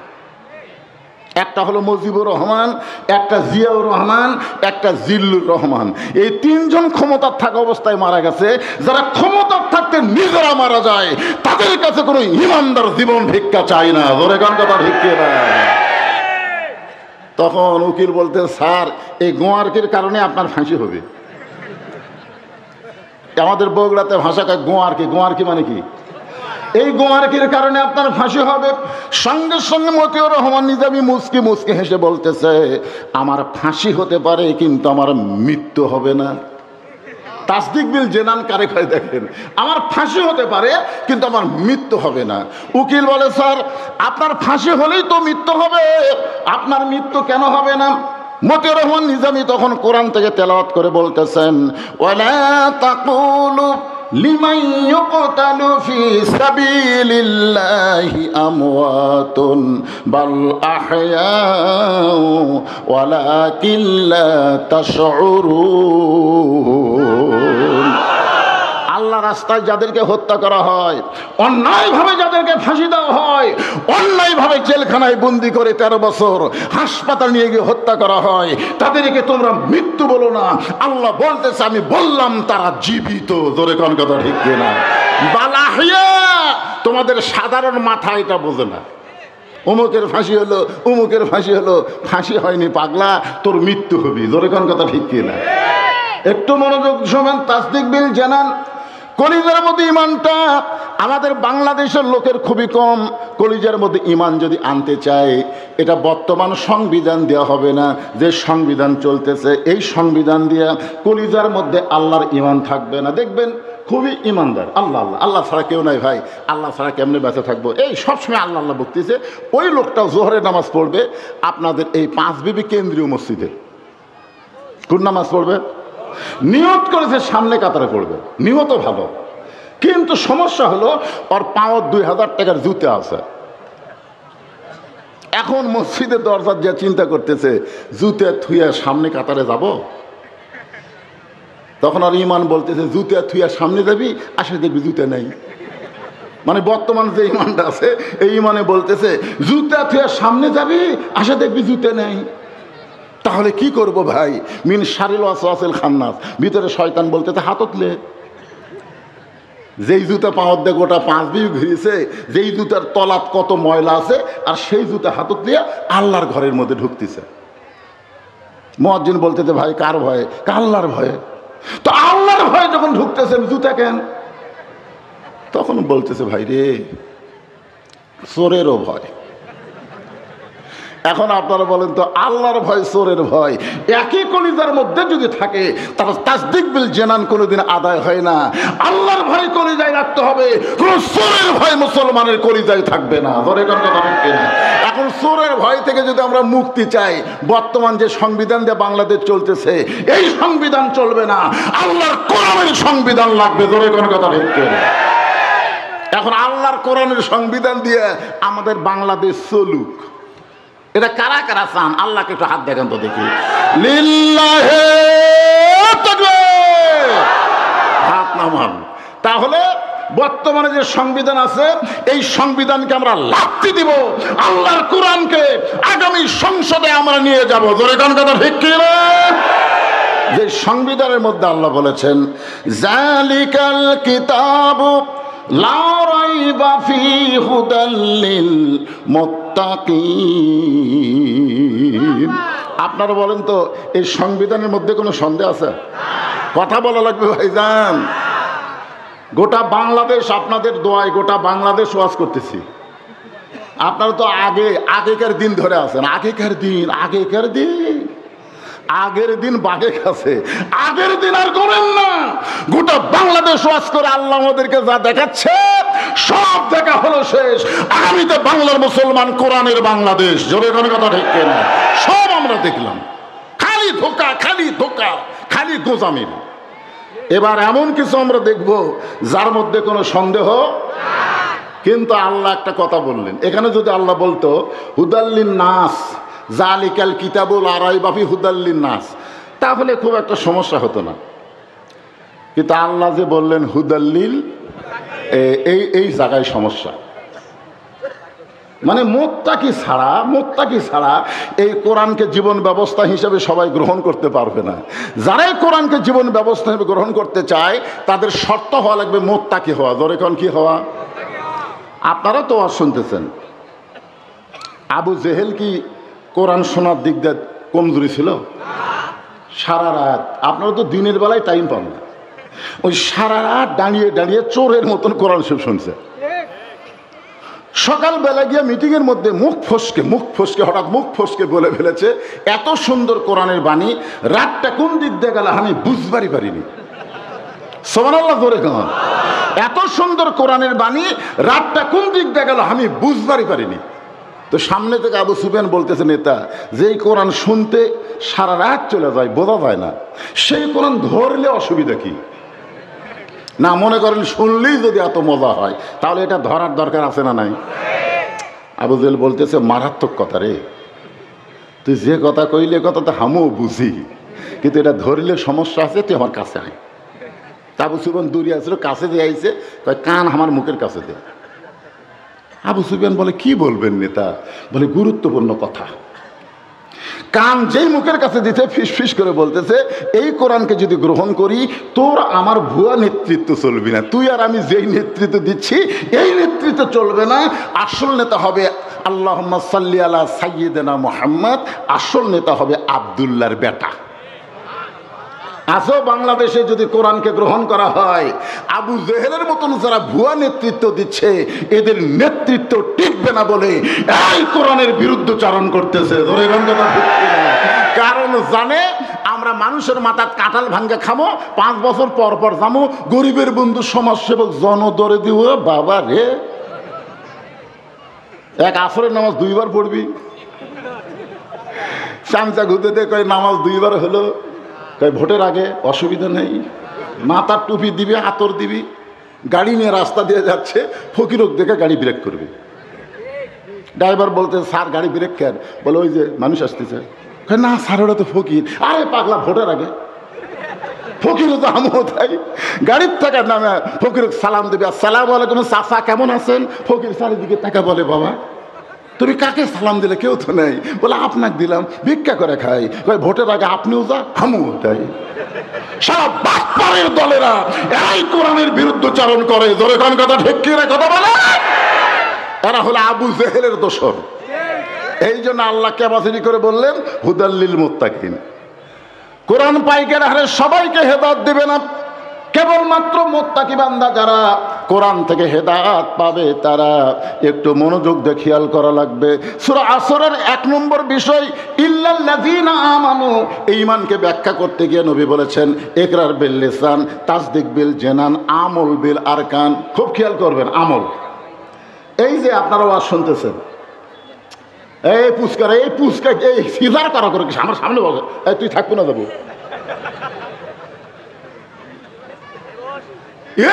একটা হলো মুজিবুর রহমান, একটা জিয়াউর রহমান, একটা জিল্লুর রহমান। এই 3জন ক্ষমতার থাকা অবস্থায় মারা গেছে। যারা ক্ষমতার থাকতে নিজেরা মারা যায়, তাদের কাছে কোনো ইমানদার জীবন ভিক্ষা চায় না। ধরে গান কথা ভিক্ষে না। তখন উকিল বলতে, স্যার এই গোয়ার্কির কারণে আপনার ফাঁসি হবে। আমাদের বগুড়াতে ভাষা কয় গোয়ার্কি। গোয়ার্কি মানে কি? এই গোয়ার্কির কারণে আপনার ফাঁসি হবে। সঙ্গে সঙ্গে মতিউর রহমান নিজামী মুচকি মুচকি হেসে বলতেছে, আমার ফাঁসি হতে পারে কিন্তু আমার মৃত্যু হবে না। তাসদিক বিল জেনান কারে কয় দেখেন, আমার ফাঁসি হতে পারে কিন্তু আমার মৃত্যু হবে না। উকিল বলে, স্যার আপনার ফাঁসি হলেই তো মৃত্যু হবে, আপনার মৃত্যু কেন হবে না? মতিউর রহমান নিজামী তখন কোরআন থেকে তেলাওয়াত করে বলতেছেন, ওয়ালা তাকুলু লিমান ইউকতালু ফি সাবিলিল্লাহি আমওয়াতুন বাল আহয়াউ ওয়ালাকিন লা তাশউরুন। আল্লাহ রাস্তায় যাদেরকে হত্যা করা হয়, অন্যায়ভাবে যাদেরকে ফাঁসি দেওয়া হয়, অন্যায়ভাবে জেলখানায় বন্দি করে 13 বছর হাসপাতাল নিয়ে গিয়ে হত্যা করা হয়, তাদেরকে তোমরা মৃত্যু বলো না। আল্লাহ বলতেছে, আমি বললাম তারা জীবিত। জোরে কোন কথা ঠিক কিনা? বালাহিয়া, তোমাদের সাধারণ মাথা এটা বোঝে না। অমুকের ফাঁসি হলো, অমুকের ফাঁসি হলো। ফাঁসি হয়নি পাগলা, তোর মৃত্যু হবে। জোরে কোন কথা ঠিক কিনা? একটু মনোযোগ শোনেন, তাসদিক বিল জানান। কলিজার মধ্যে ইমানটা আমাদের বাংলাদেশের লোকের খুবই কম। কলিজার মধ্যে ইমান যদি আনতে চায়, এটা বর্তমান সংবিধান দেওয়া হবে না। যে সংবিধান চলতেছে, এই সংবিধান দিয়ে কলিজার মধ্যে আল্লাহর ইমান থাকবে না। দেখবেন খুবই ইমানদার, আল্লাহ আল্লাহ আল্লাহ ছাড়া কেউ নাই ভাই, আল্লাহ ছাড়া কেমনে বেঁচে থাকবো, এই সবসময় আল্লাহ আল্লাহ বকতেছে। ওই লোকটাও জোহরের নামাজ পড়বে আপনাদের এই 5 বিবি কেন্দ্রীয় মসজিদে। কোন নামাজ পড়বে? নিয়ত করেছে সামনে কাতারে পড়বে, নিয়ত ভালো, কিন্তু সমস্যা হলো ওর পাওয়ার 2000 টাকার জুতে আছে। এখন মসজিদের দরজা যে চিন্তা করতেছে, জুতে থুইয়া সামনে কাতারে যাব। তখন আর ইমান বলতেছে, জুতে থুইয়া সামনে যাবি, আসে দেখবি জুতে নেই। মানে বর্তমান যে ইমানটা আছে, এই ইমানে বলতেছে জুতে থুইয়া সামনে যাবি, আসে দেখবি জুতে নেই। তাহলে কি করব ভাই? মিন শারিল ওয়াসওয়াসিল খান্নাস, ভিতরে শয়তান বলতেছে হাততলে। যেই জুতা পাওয়ার দিয়ে গোটা 5 বিবি ঘুরিয়েছে, যেই জুতার তলাত কত ময়লা আছে, আর সেই জুতা হাতত দিয়ে আল্লাহর ঘরের মধ্যে ঢুকতেছে। মুয়াজ্জিন বলতেছে, ভাই কার ভয়ে? আল্লাহর ভয়ে। তো আল্লাহর ভয়ে যখন ঢুকতেছেন, জুতা কেন? তখন বলতেছে, ভাই রে চোরেরও ভয়। এখন আপনারা বলেন তো, আল্লাহর ভয় চোরের ভয় একই কলিজার মধ্যে যদি থাকে, তার তাসদিক বিল জানান কোনোদিন আদায় হয় না। আল্লাহর ভয় কলিজায় রাখতে হবে, কোন চোরের ভয় মুসলমানের কলিজায় থাকবে না। ধরে কোন কথা ঠিক না? এখন চোরের ভয় থেকে যদি আমরা মুক্তি চাই, বর্তমান যে সংবিধান দিয়ে বাংলাদেশ চলতেছে, এই সংবিধান চলবে না, আল্লাহর কোরআনের সংবিধান লাগবে। ধরে কোন কথা ঠিক না? এখন আল্লাহর কোরআনের সংবিধান দিয়ে আমাদের বাংলাদেশ চলুক, এটা কারা কারা চান? আল্লাহকে একটু হাত দেখেন তো দেখি। লিল্লাহে তাকবীর, হাত নামান। তাহলে বর্তমানে যে সংবিধান আছে, এই সংবিধানকে আমরা লাথি দিব, আল্লাহর কোরআনকে আগামী সংসদে আমরা নিয়ে যাব। জোরে কোন কথা ঠিক কি না? যে সংবিধানের মধ্যে আল্লাহ বলেছেন, জালিকাল কিতাবু লা রাইবা ফীহি হুদাল লিল মুত্তাকিন। আপনারা বলেন তো, এই সংবিধানের মধ্যে কোনো সন্দেহ আছে? কথা বলা লাগবে ভাইজান। গোটা বাংলাদেশ আপনাদের দোয়ায়, গোটা বাংলাদেশ ওয়াজ করতেছি। আপনারা তো আগেকার দিন ধরে আছেন। আগেকার দিন আগের দিন বাগে গেছে, আগের দিন আর করেন না। গোটা বাংলাদেশ ওয়াজ করে আল্লাহ আমাদেরকে যা দেখাচ্ছে সব দেখা হলো শেষ। আগামীতে বাংলার মুসলমান কোরআনের বাংলাদেশ, জোরে কোনো কথা ঠিক না, সব আমরা দেখলাম। খালি ধোকা, খালি ধোকা, খালি গোজামিল। এবার এমন কিছু আমরা দেখব যার মধ্যে কোনো সন্দেহ। কিন্তু আল্লাহ একটা কথা বললেন, এখানে যদি আল্লাহ বলতো হুদাল্লিন নাস জালিকাল কিতাবুল লা রাইবা ফিহি হুদাল্লিন নাস, তাহলে খুব একটা সমস্যা হতো না। কিন্তু আল্লাহ যে বললেন হুদাল্লিল, এই জায়গায় সমস্যা। মানে মুত্তাকি ছাড়া এই কোরআনকে জীবন ব্যবস্থা হিসেবে সবাই গ্রহণ করতে পারবে না। যারাই কোরআনকে জীবন ব্যবস্থা হিসেবে গ্রহণ করতে চায় তাদের শর্ত হওয়া লাগবে মুত্তাকি হওয়া। ধরে কোন কি হওয়া? আপনারা তো আর শুনতেছেন, আবু জেহেল কি কোরআন শোনার দিক দিয়ে কমজোরি ছিল? সারা রাত, আপনারা তো দিনের বেলায় টাইম পান না, ওই সারা রাত দাঁড়িয়ে দাঁড়িয়ে চোরের মতন কোরআন শরীফ শুনছে। সকালবেলা গিয়ে মিটিংয়ের মধ্যে মুখ ফসকে বলে ফেলেছে, এত সুন্দর কোরআনের বাণী, রাতটা কোন দিক দিয়ে গেল আমি বুঝবারই পারিনি। সুবহানাল্লাহ, জোরে কন। এত সুন্দর কোরআনের বাণী, রাতটা কোন দিক দিয়ে গেল আমি বুঝবারই পারিনি। তো সামনে থেকে আবু সুফিয়ান বলতেছে, নেতা, যেই কোরআন শুনতে সারা রাত চলে যায়, বোঝা যায় না, সেই কোরআন ধরলে অসুবিধা কি? না, মনে করেন শুনলেই যদি এত মজা হয় তাহলে এটা ধরার দরকার আছে না নাই? আবু জেহেল বলতেছে, মারাত্মক কথা রে, তুই যে কথা কইলে কথা তো আমিও বুঝি, কিন্তু এটা ধরলে সমস্যা আছে, তুই আমার কাছে আয়। আবু সুফিয়ান দূরে আসলো, কাছে দিয়ে আইছে, কান আমার মুখের কাছে দে। আবু সুফিয়ান বলে, কি বলবেন নেতা? বলে, গুরুত্বপূর্ণ কথা। কান যেই মুখের কাছে দিতে ফিস করে বলতেছে, এই কোরআনকে যদি গ্রহণ করি তোর আমার ভুয়া নেতৃত্ব চলবে না, তুই আর আমি যেই নেতৃত্ব দিচ্ছি এই নেতৃত্ব চলবে না। আসল নেতা হবে আল্লাহুম্মা সাল্লি আলা সাইয়্যিদিনা মুহাম্মদ, আসল নেতা হবে আব্দুল্লাহর বেটা। আজও বাংলাদেশে যদি কোরআনকে গ্রহণ করা হয়, আবু জেহেলের মতন যারা ভুয়া নেতৃত্ব দিচ্ছে এদের নেতৃত্ব টিকবে না বলে এই কোরআনের বিরুদ্ধচারণ করতেছে। ধরে কথা, কারণ জানে আমরা মানুষের মাথা কাঁঠাল ভাঙ্গে খামো, 5 বছর পর পর যাবো গরিবের বন্ধু সমাজসেবক জনদরে দিব। বাবা রে, এক আসরের নামাজ 2 বার পড়বি, চামচা ঘুরতে কয় নামাজ 2 বার হলো, ভোটের আগে অসুবিধা নেই, মাথার টুপি দিবি, আতর দিবি, গাড়ি নিয়ে রাস্তা দিয়ে যাচ্ছে, ফকিরক দেখে গাড়ি ব্রেক করবি। ড্রাইভার বলতে, স্যার গাড়ি ব্রেক কেন? বলে, ওই যে মানুষ আসতেছে। না স্যার, ওটা তো ফকির। আরে পাগলা, ভোটের আগে ফকিরও তো আমিও তাই। গাড়ির থাকার নামে ফকিরক সালাম দেবে, আসসালামু আলাইকুম চাচা, কেমন আছেন? ফকির চারিদিকে টাকা বলে, বাবা তুমি কাকে সালাম দিলে? কেউ তো নেই। বলে, আপনাকে দিলাম, ভিক্ষা করে খাই। ভোটের আগে আপনিও যা, আমিও তাই। সারা বাটপারের দলেরা এই কোরআনের বিরুদ্ধচারণ করে। ধরে কোন কথা ঠিক কি রে কথা বলে? এরা হলো আবু জেহেলের দোসর। এই জন্য আল্লাহ ক্যাপাসিটি করে বললেন হুদাল্লিল মুত্তাকিন। কোরআন পাইকার হারে সবাইকে হেদায়েত দেবে না, কেবলমাত্র মুত্তাকি বান্দা যারা কোরআন থেকে হেদায়েত পাবে তারা। একটু মনোযোগ দিয়ে খেয়াল করা লাগবে। সূরা আসরের 1 নম্বর বিষয় ইল্লাল্লাযীনা আমানু, ঈমানকে ব্যাখ্যা করতে গিয়ে নবী বলেছেন ইকরার বিল লিসান, তাসদিক বিল জানান, আমল বিল আরকান। খুব খেয়াল করবেন, আমল। এই যে আপনারা ওয়াজ শুনতেছেন, এই পুস্কা এই সিজার করা করে আমার সামনে বল, এই তুই থাকবো না, যাবো।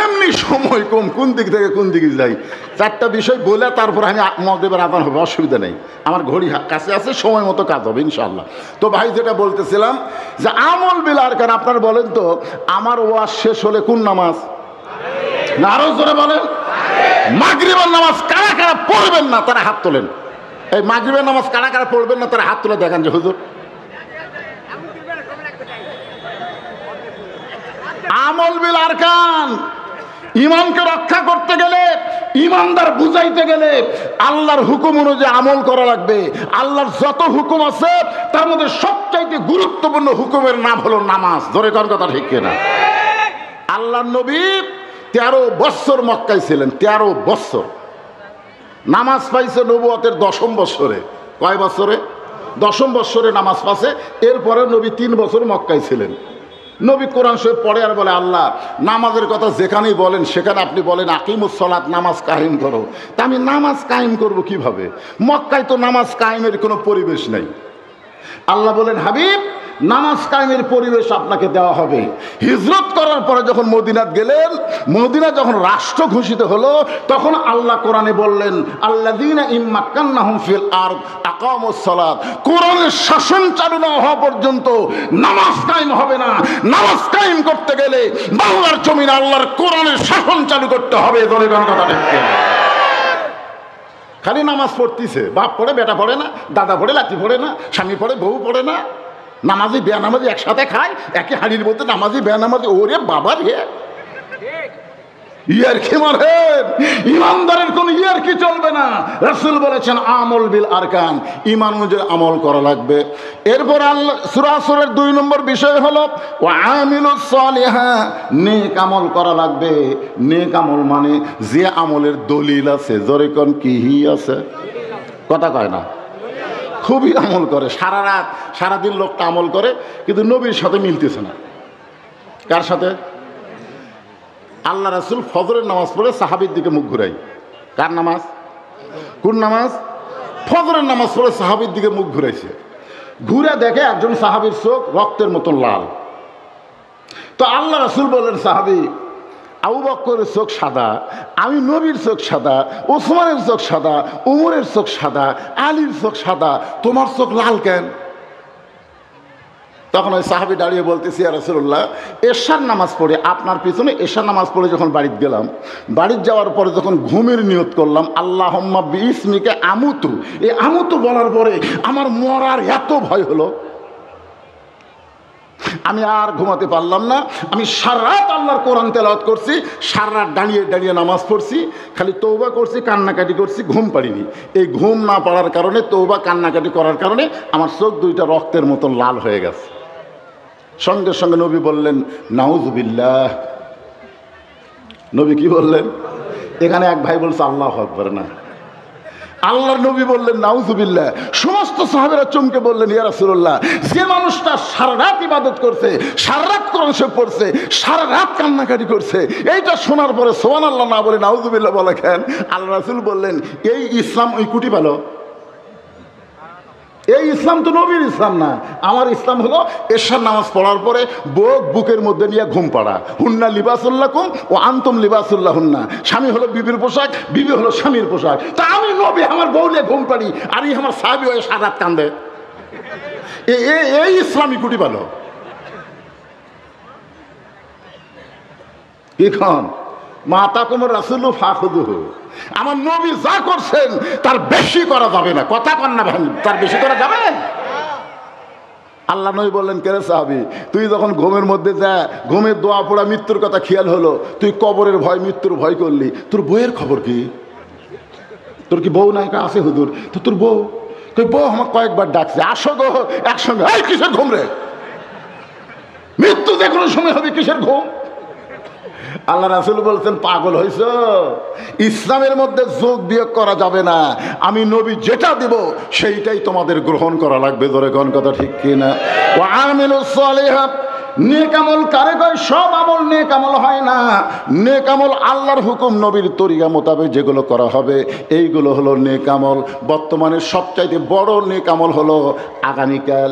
এমনি সময় কম, কোন দিক থেকে কোন দিকে যাই। 4টা বিষয় বলে তারপর আমি মাগরিবের আযান হবে, অসুবিধা নেই, আমার ঘড়ি কাছে আছে, সময় মতো কাজ হবে ইনশাআল্লাহ। তো ভাই, যেটা বলতেছিলাম যে আমল বিল আরকান, আপনারা বলেন তো আমার ওয়াজ শেষ হলে কোন নামাজ? না, আরো জোরে বলেন। মাগরিবের নামাজ কারা কারা পড়বেন না তারা হাত তোলেন। এই মাগরিবের নামাজ কারা কারা পড়বেন না তারা হাত তুলে দেখান যে হুজুর। আমল বিল আরকান, ইমানকে রক্ষা করতে গেলে, ইমানদার বুঝাইতে গেলে আল্লাহর হুকুম অনুযায়ী আমল করা লাগবে। আল্লাহর যত হুকুম আছে তার মধ্যে সবচাইতে গুরুত্বপূর্ণ হুকুমের নাম হলো নামাজ। ধরে কোন কথা ঠিক কিনা? আল্লাহর নবী 13 বছর মক্কায় ছিলেন, 13 বছর। নামাজ পাইছে নবুয়তের 10ম বছরে। কয় বছরে? 10ম বৎসরে নামাজ পাশে। এরপরে নবী 3 বছর মক্কায় ছিলেন। নবী কোরআন শরীফ পড়ে আর বলে, আল্লাহ নামাজের কথা যেখানেই বলেন সেখানে আপনি বলেন আকিমুস সালাত, নামাজ কায়েম করো। তা আমি নামাজ কায়েম করব কিভাবে? মক্কায় তো নামাজ কায়েমের কোনো পরিবেশ নেই। আল্লাহ বলেন, হাবিব নামাজ কায়েমের পরিবেশ আপনাকে দেওয়া হবে। হিজরত করার পরে যখন মদিনাত গেলেন, মদিনা যখন রাষ্ট্র ঘোষিত হলো, তখন আল্লাহ কোরআনে বললেন, আল্লাযীনা ইম্মাক্কান্নাহুম ফিল আরদ আকামুস সালাত। কোরআনের শাসন চালু না হওয়া পর্যন্ত নামাজ কায়েম হবে না। নামাজ কায়েম করতে গেলে বাংলার জমিনে আল্লাহর কোরআনের শাসন চালু করতে হবে। জনগণ কথা দেখতে খালি নামাজ পড়তিছে, বাপ পড়ে, বেটা পড়ে না, দাদা পড়ে, লাঠি পড়ে না, স্বামী পড়ে, বউ পড়ে না। নামাজি বেনামাজি একসাথে খায়, একই হাড়ির মধ্যে নামাজি বেনামাজি। ওরে বাবা রে, ইয়ারকি মারেন, ইমানদারের কোন ইয়ারকি চলবে না। রাসূল বলেছেন আমল বিল আরকান, ঈমান অনুযায়ী আমল করা লাগবে। এরপর আল্লাহ সূরা আসরের 2 নম্বর বিষয় হলো ওয়া আমিলুস সালিহা, নেক আমল করা লাগবে। নেক আমল মানে যে আমলের দলিল আছে। জোরে কোন কি আছে? কথা কয় না, খুবই আমল করে, সারা রাত সারাদিন লোকটা আমল করে, কিন্তু নবীর সাথে মিলতেছে না। কার সাথে? আল্লাহ রাসূল ফজরের নামাজ পড়ে সাহাবীর দিকে মুখ ঘুরাই। কার নামাজ? কোন নামাজ? ফজরের নামাজ পড়ে সাহাবীর দিকে মুখ ঘুরাইছে। ঘুরে দেখে একজন সাহাবীর চোখ রক্তের মতন লাল। তো আল্লাহ রাসূল বললেন, সাহাবী আবু বকরের চোখ সাদা, আমি নবীর চোখ সাদা, ওসমানের চোখ সাদা, উমরের চোখ সাদা, আলীর চোখ সাদা, তোমার চোখ লাল কেন? তখন ওই সাহাবী দাঁড়িয়ে বলতেছি, ইয়া রাসূলুল্লাহ, এশার নামাজ পড়ে আপনার পিছনে এশার নামাজ পড়ে যখন বাড়িতে গেলাম, বাড়িতে যাওয়ার পরে যখন ঘুমের নিয়ত করলাম, আল্লাহুম্মা বিইসমিকা আমুতু, এই আমুতু বলার পরে আমার মরার এত ভয় হলো, আমি আর ঘুমাতে পারলাম না। আমি সারা রাত আল্লাহর কোরআন তেলাওয়াত করছি, সারা রাত দাঁড়িয়ে দাঁড়িয়ে নামাজ পড়ছি, খালি তওবা করছি, কান্নাকাটি করছি, ঘুম পাড়িনি। এই ঘুম না পাড়ার কারণে, তওবা কান্নাকাটি করার কারণে আমার চোখ দুইটা রক্তের মতন লাল হয়ে গেছে। সঙ্গে সঙ্গে নবী বললেন, নাউজুবিল্লাহ। নবী কি বললেন? এখানে এক ভাই বলছে আল্লাহু আকবার না, আল্লাহর নবী বললেন নাউজুবিল্লাহ। সমস্ত সাহাবীরা চমকে বললেন, ইয়া রাসূলুল্লাহ, যে মানুষটা সারা রাত ইবাদত করছে, সারা রাত কোরআন শরীফ পড়ছে, সারা রাত কান্নাকাটি করছে, এইটা শোনার পরে সুবহানাল্লাহ না বলে নাউজুবিল্লাহ বলে কেন? আল্লাহ রাসূল বললেন, এই ইসলাম ওই কুটি ভালো। এই ইসলাম তো নবীর ইসলাম না। আমার ইসলাম হলো এশার নামাজ পড়ার পরে বুকের মধ্যে নিয়ে ঘুম পাড়া। হুন্না লিবাসুল্লাকুম ও আনতুম লিবাসুল্লাহুন্না। স্বামী হলো বিবির পোশাক, বিবি হলো স্বামীর পোশাক। তা আমি নবী আমার বউ নিয়ে ঘুম পাড়ি, আর এই আমার সাহাবী হয়ে সারা রাত কান্দে। এই ইসলামী কুটি ভালো। এখন মাতা কুমার রাসূলু ফাখুদুহু, আমার নবী যা করছেন তার বেশি করা যাবে না। কথা কন না ভাই, তার বেশি করা যাবে? আল্লাহ নবী বললেন, কেরে সাহাবী, তুই যখন ঘুমের মধ্যে যা, ঘুমের দোয়া পড়া, মৃত্যুর কথা খেয়াল হলো, তুই কবরের ভয়, মৃত্যুর ভয় করলি, তোর বউয়ের খবর কি? তোর কি বউ নাই? আছে হুজুর। তো তোর বউ? তুই বউ আমার কয়েকবার ডাকছে, আসো গো একসঙ্গে। এই কিসের ঘুম রে? মৃত্যু যে কোনো সময় হবে, কিসের ঘুম? আল্লাহ রাসূল বলছেন, পাগল হইছ? ইসলামের মধ্যে যোগ বিয়োগ করা যাবে না। আমি নবী যেটা দেব সেইটাই তোমাদের গ্রহণ করা লাগবে। ধরে কোন কথা ঠিক কিনা? ওয়া আমিলুস সালিহাত, নেক আমল কারে কয়? সব আমল নেক আমল হয় না। নেক আমল আল্লাহর হুকুম, নবীর তরিকা মোতাবেক যেগুলো করা হবে এইগুলো হলো নেক আমল। বর্তমানে সবচাইতে বড় নেক আমল হলো আগামীকাল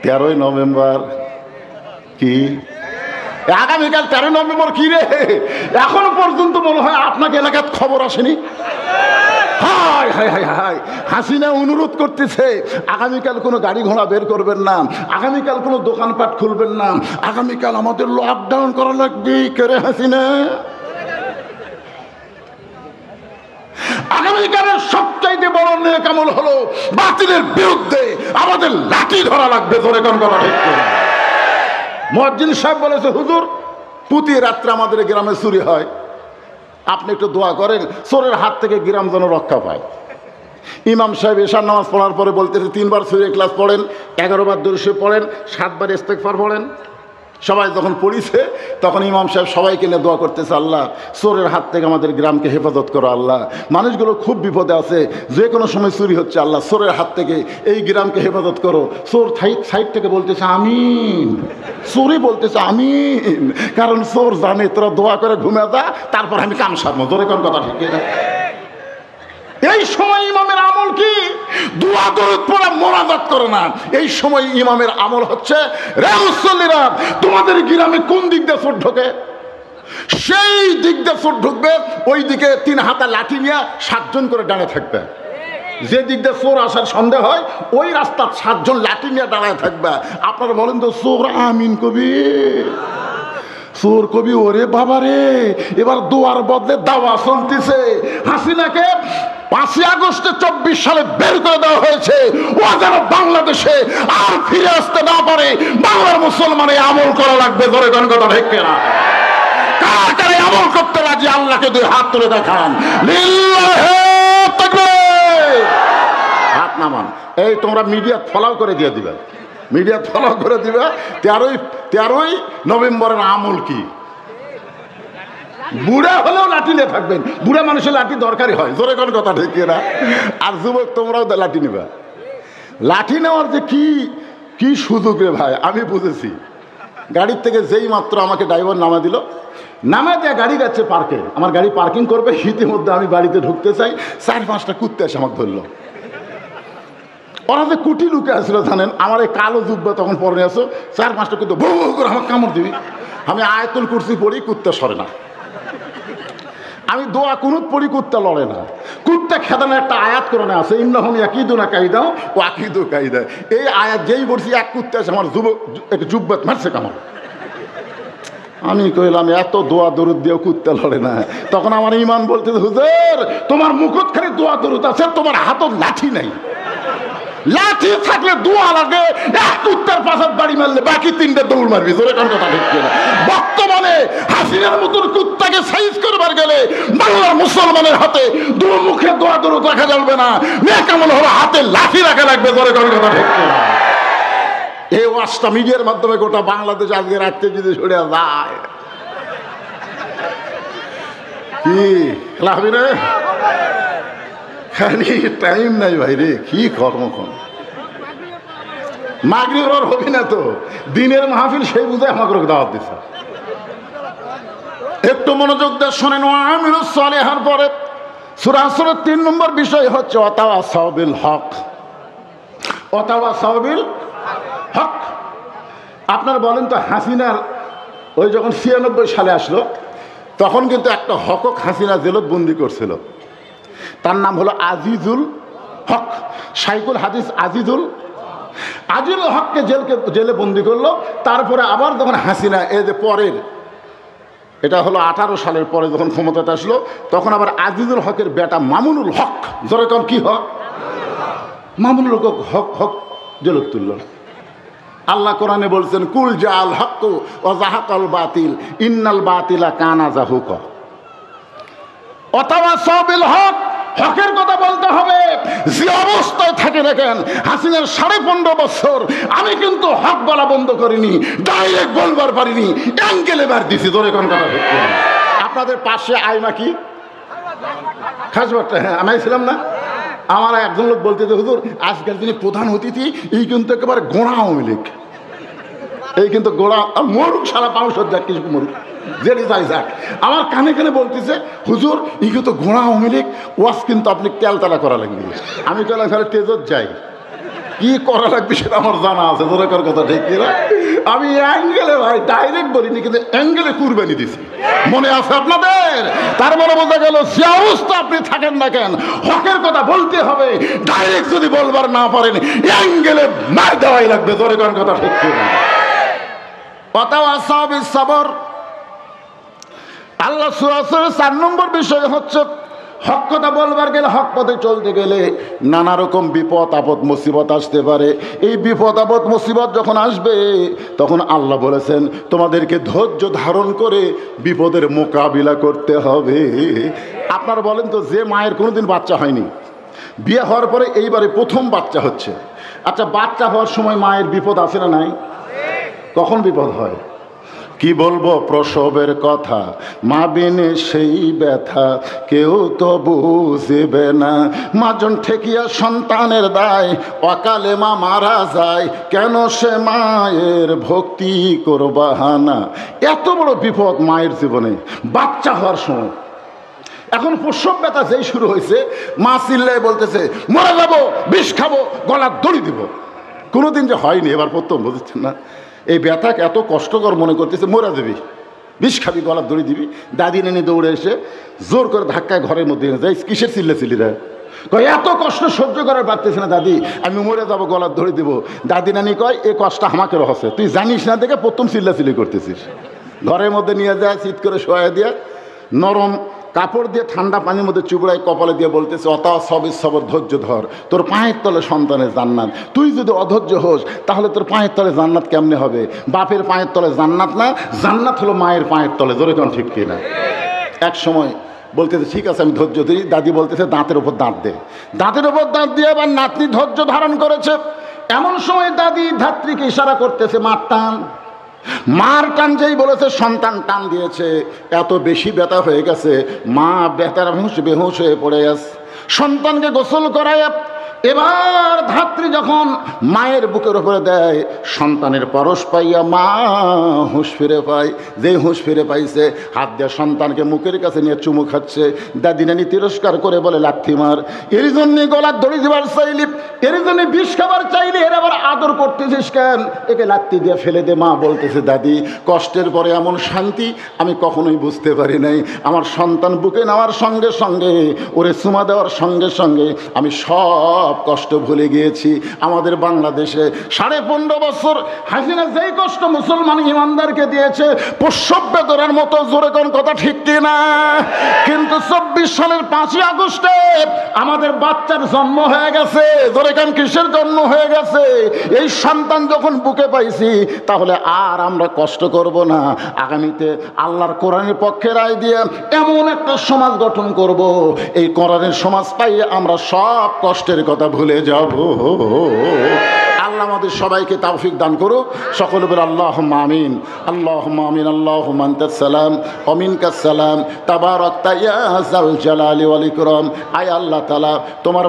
13ই নভেম্বর। কি আগামীকাল 13 নভেম্বর? কি রে, এখনো পর্যন্ত মনে হয় আপনাকে এলাকার খবর আসেনি? হায় হায় হায় হায়, হাসিনা অনুরোধ করতেছে আগামীকাল কোনো গাড়ি ঘোড়া বের করবেন না, আগামীকাল কোনো দোকানপাট খুলবেন না, আগামীকাল আমাদের লকডাউন করা লাগবে। কেরে হাসিনা? আগামীকালের সবচাইতে বড় নেক আমল হলো বাতিলের বিরুদ্ধে আমাদের লাঠি ধরা লাগবে। ধরে কোন কথা ঠিক করে? মুয়াজ্জিন সাহেব বলেছে, হুজুর প্রতি রাত্রে আমাদের গ্রামে চুরি হয়, আপনি একটু দোয়া করেন চোরের হাত থেকে গ্রাম যেন রক্ষা পায়। ইমাম সাহেব এশার নামাজ পড়ার পরে বলতেছে 3 বার সূরা ইখলাস পড়েন, 11 বার দুরূদ শরীফ পড়েন, 7 বার ইস্তেগফার পড়েন। সবাই যখন পড়িছে তখন ইমাম সাহেব সবাইকে নিয়ে দোয়া করতেছে, আল্লাহ চোরের হাত থেকে আমাদের গ্রামকে হেফাজত করো, আল্লাহ মানুষগুলো খুব বিপদে আছে, যে কোনো সময় চুরি হচ্ছে, আল্লাহ চোরের হাত থেকে এই গ্রামকে হেফাজত করো। চোর সাইড থেকে বলতেছে আমিন, চোরই বলতেছে আমিন, কারণ চোর জানে তোরা দোয়া করে ঘুমে যা, তারপর আমি কাম সারবো। জোরে কোন কথা ঠিক না? এই সময় ইমামের আমল কি? দোয়া দরুদ পড়া, মোনাজাত করে না। এই সময় ইমামের আমল হচ্ছে, রে মুসল্লিরা তোমাদের গ্রামে কোন দিক দিয়ে চোর ঢোকে, সেই দিক দিয়ে চোর ঢুকবে, ওই দিকে 3 হাতা লাঠি নিয়ে 7 জন করে দাঁড়িয়ে থাকবে। যে দিক দিয়ে চোর আসার সন্দেহ হয় ওই রাস্তার 7 জন লাঠি নিয়ে দাঁড়ায় থাকবে। আপনারা বলেন তো চোর আমিন কবি, চোর কবি ওরে বাবা রে, এবার দোয়ার বদলে দাওয়া চলতেছে। হাসিনাকে 5ই আগস্টে 24 সালে বের করে দেওয়া হয়েছে, ও যেন বাংলাদেশে আর ফিরে আসতে না পারে। বাংলার মুসলমানে আমল করা লাগবে। ধরে কোন কথা ঠিক না? কার কারে আমল করতে রাজি আল্লাহকে 2 হাত তুলে দেখান। লিল্লাহি তাকবীর। হাত নামান। এই তোমরা মিডিয়া ফলো করে দিয়ে দিবে, মিডিয়া ফলো করে দিবে। 13ই নভেম্বরের আমল কি? বুড়া হলেও লাঠি নিয়ে থাকবেন। বুড়া মানুষের লাঠি দরকারই হয়। জোরে কোন কথা ঠিক না? আর যুবক তোমরাও লাঠি নিবা। লাঠি নেওয়ার যে কি সুযোগ রে ভাই, আমি বুঝেছি। গাড়ির থেকে যেই মাত্র আমাকে ড্রাইভার নামা দিল, নামা দিয়ে গাড়ি যাচ্ছে পার্কে, আমার গাড়ি পার্কিং করবে, ইতিমধ্যে আমি বাড়িতে ঢুকতে চাই, 4-5টা কুত্তে এসে আমাকে ধরলো। ওরা যে কুটি লুকে আসছিল জানেন, আমার এই কালো জুব্বা তখন পরে আসো, 4-5টা কুত্তে বউ বউ করে আমাকে কামড় দিবি। আমি আয়াতুল কুরসি পড়ি, কুত্তে সরে না। আমি দোয়া কুনুত পড়ি, কুত্তা লড়ে না। কুত্তা খেদানো একটা আয়াত কোরআনে আছে, ইন্নাহুম ইয়াকিদুনা কাইদা ওয়া আকিদু কাইদা। এই আয়াত যেই বলছি, এক কুত্তা এসে আমার একটা জুব্বাত মারছে কামড়। আমি কইলাম এত দোয়া দরুদ দিয়েও কুত্তা লড়ে না। তখন আমার ইমান বলতে, হুজুর তোমার মুখত খালি দোয়া দরুদ আছে, তোমার হাতত লাঠি নাই। লাঠি থাকলে দোয়া লাগে, এক কুত্তার পাশাত বাড়ি মারলে বাকি 3টে দৌড় মারবি। জোরে কোন কথা ঠিক না? বর্তমানে হাসিনার মতন কুত্তাকে সাইজ করবার গেলে বাংলার মুসলমানের হাতে 2 মুখে দোয়া দরুদ রাখা যাবে না, নেক আমল হলো হাতে লাঠি রাখা লাগবে। জোরে কোন কথা ঠিক না? এই ওয়াজটা মিডিয়ার মাধ্যমে গোটা বাংলাদেশ আজকে রাখতে যদি ছড়ে যায়, কি লাভি রে? খালি টাইম নাই ভাই রে, কি কর্মক্ষণ। মাগরিব আর হবি না তো, দিনের মাহফিল সেই বুঝে আমাকে দাওয়াত দিচ্ছে। একটু মনোযোগ দিয়ে শোনেন। আমিরুস সালেহার পরে সূরা আসরের 3 নম্বর বিষয় হচ্ছে ওয়াতাওয়াসাউ বিল হক। ওয়াতাওয়াসাউ বিল হক। আপনারা বলেন তো, হাসিনার ওই যখন 96 সালে আসলো, তখন কিন্তু একটা হকক হাসিনা জেলত বন্দি করছিল। তার নাম হলো আজিজুল হক, শাইখুল হাদিস আজিজুল হককে জেলে বন্দি করলো। তারপরে আবার যখন হাসিনা এই যে পরের, এটা হলো 18 সালের পরে যখন ক্ষমতাতে আসলো, তখন আবার আজিজুল হকের বেটা মামুনুল হক, যেরকম কি হক, মামুনুল হক জেলত তুলল। আল্লাহ কোরআনে বলছেন, কুল জাআল হক ওয়া যাহাকাল বাতিল ইন্নাল বাতিলা কানা যাহুকা। ওয়াতাওয়াসাউ বিল হক, হকের কথা বলতে হবে। যে অবস্থায় থাকে দেখেন, হাসিনার 15.5 বছর আমি কিন্তু হক বলা বন্ধ করিনি, ডাইরেক্ট বলবার পারিনি, অ্যাঙ্গেলে বার দিছি। ধরে কোন কথা বলতে আপনাদের পাশে আইমা কি খাসবারটা, হ্যাঁ আমি ছিলাম না। আমার একজন লোক বলতে, হুজুর আজকের যিনি প্রধান অতিথি, এই কিন্তু একেবারে গোড়া আওয়ামী লীগ, এই কিন্তু গোড়া মরুক সারা পাউসর যাক, কিছু মরুক, যেটি যাই যাক। আমার কানে কানে বলতেছে, হুজুর ই কিন্তু গোড়া আওয়ামী লীগ, ওয়াজ কিন্তু আপনি তেলতালা করা লাগবে। আমি কইলাম ফেলে তেজত যাই, কি করা লাগবে সেটা আমার জানা আছে। দরকার কথা ঠিক কিনা? আমি অ্যাঙ্গেলে ভাই ডাইরেক্ট বলিনি, কিন্তু অ্যাঙ্গেলে কুরবানি দিছি, মনে আছে আপনাদের? তার মানে বোঝা গেল, যে অবস্থা আপনি থাকেন না কেন, হকের কথা বলতে হবে। ডাইরেক্ট যদি বলবার না পারেন, অ্যাঙ্গেলে মার দেওয়াই লাগবে। দরকার কথা ঠিক কিনা? ওয়াতাওয়াসাউ বিস সাবর। আল্লাহ সূরা 4 নম্বর বিষয় হচ্ছে, হক কথা বলবার গেলে, হক পথে চলতে গেলে নানা রকম বিপদ আপদ মুসিবত আসতে পারে। এই বিপদ আপদ মুসিবত যখন আসবে, তখন আল্লাহ বলেছেন তোমাদেরকে ধৈর্য ধারণ করে বিপদের মোকাবিলা করতে হবে। আপনারা বলেন তো, যে মায়ের কোনোদিন বাচ্চা হয়নি, বিয়ে হওয়ার পরে এইবারে প্রথম বাচ্চা হচ্ছে, আচ্ছা বাচ্চা হওয়ার সময় মায়ের বিপদ আছে না নাই? কখন বিপদ হয়? কি বলবো প্রসবের কথা, মা বিনে সেই ব্যথা কেউ তো বুঝবে না। মাজন ঠেকিয়া সন্তানের দায়, অকালে মা মারা যায়, কেন সে মায়ের ভক্তি করবাহানা। এত বড় বিপদ মায়ের জীবনে বাচ্চা হওয়ার সময়। এখন প্রসব ব্যথা যেই শুরু হয়েছে, মা চিল্লায় বলতেছে মরে যাবো, বিষ খাবো, গলার দড়ি দিব। কোনোদিন যে হয়নি, এবার প্রথম বুঝছেন না। এই ব্যথাকে এত কষ্টকর মনে করতেছে, মরে যাবি, বিষ খাবি, গলার দড়ি দিবি। দাদি নেনি দৌড়ে এসে জোর করে ধাক্কায় ঘরের মধ্যে এনে যায়। কিসের চিল্লাচিল্লিরা? কয় এত কষ্ট সহ্য করার পারতেছে না দাদি, আমি মরে যাবো, গলার দড়ি দিব। দাদি নানি কয় এ কষ্ট আমাকে রহস্য, তুই জানিস না দেখে প্রথম চিল্লাচিল্লি করতেছিস। ঘরের মধ্যে নিয়ে যায়, চিৎ করে শোয়া দিয়ে নরম কাপড় দিয়ে ঠান্ডা পানির মধ্যে চুবড়ায় কপালে দিয়ে বলতেছে অতা সবের সবর, ধৈর্য ধর, তোর পায়ের তলে সন্তানের জান্নাত। তুই যদি অধৈর্য হোস তাহলে তোর পায়ের তলে জান্নাত কেমনে হবে? বাপের পায়ের তলে জান্নাত না, জান্নাত হলো মায়ের পায়ের তলে। জোরে কোন ঠিক কিনা? এক সময় বলতেছে ঠিক আছে আমি ধৈর্য ধরি। দাদি বলতেছে দাঁতের ওপর দাঁত দে। দাঁতের ওপর দাঁত দিয়ে আবার নাতনি ধৈর্য ধারণ করেছে। এমন সময় দাদি ধাত্রীকে ইশারা করতেছে মার টান। মার টান যেই বলেছে সন্তান টান দিয়েছে, এত বেশি ব্যথা হয়ে গেছে, মা ব্যথার বেহুশ হয়ে পড়ে গেছে। সন্তানকে গোসল করায় এবার ধাত্রী যখন মায়ের বুকের উপরে দেয়, সন্তানের পরশ পাইয়া মা হুঁশ ফিরে পায়। যেই হুঁশ ফিরে পাইছে, হাত দিয়ে সন্তানকে মুখের কাছে নিয়ে চুমু খাচ্ছে। দাদি নানি তিরস্কার করে বলে লাথি মার, এর জন্যে গলার দড়ি দিবার চাইলি, এর জন্য বিষ খাবার চাইলি, এর আবার আদর করতেছিস কেন? একে লাথি দিয়ে ফেলে দে। মা বলতেছে দাদি কষ্টের পরে এমন শান্তি আমি কখনোই বুঝতে পারি নাই। আমার সন্তান বুকে নেওয়ার সঙ্গে সঙ্গে, ওরে চুমা দেওয়ার সঙ্গে সঙ্গে আমি সব কষ্ট ভুলে গিয়েছি। আমাদের বাংলাদেশে 15.5 বছর হাসিনা যেই কষ্ট মুসলমান ইমানদারকে দিয়েছে, প্রসব বেদনার মতো, জোরে কোন কথা ঠিক কিনা? কিন্তু 24 সালের 5ই আগস্টে আমাদের বাচ্চার জন্ম হয়ে গেছে। জোরে কোন কিসের জন্ম হয়ে গেছে? এই সন্তান যখন বুকে পাইছি, তাহলে আর আমরা কষ্ট করব না। আগামীতে আল্লাহর কোরআনের পক্ষে রায় দিয়ে এমন একটা সমাজ গঠন করব, এই কোরআনের সমাজ পাইয়ে আমরা সব কষ্টের কথা ভুলে যাব। আল্লাহ আমাদের সবাইকে তৌফিক দান করুক। সকলে বলে আল্লাহুম্মা আমিন, আল্লাহুম্মা আমিন, আল্লাহুম্মা আনতাস সালাম ওয়া মিনকাস সালাম, তাবারাকতা ইয়া যাল জালালি ওয়াল ইকরাম। আয় আল্লাহ তাআলা, তোমার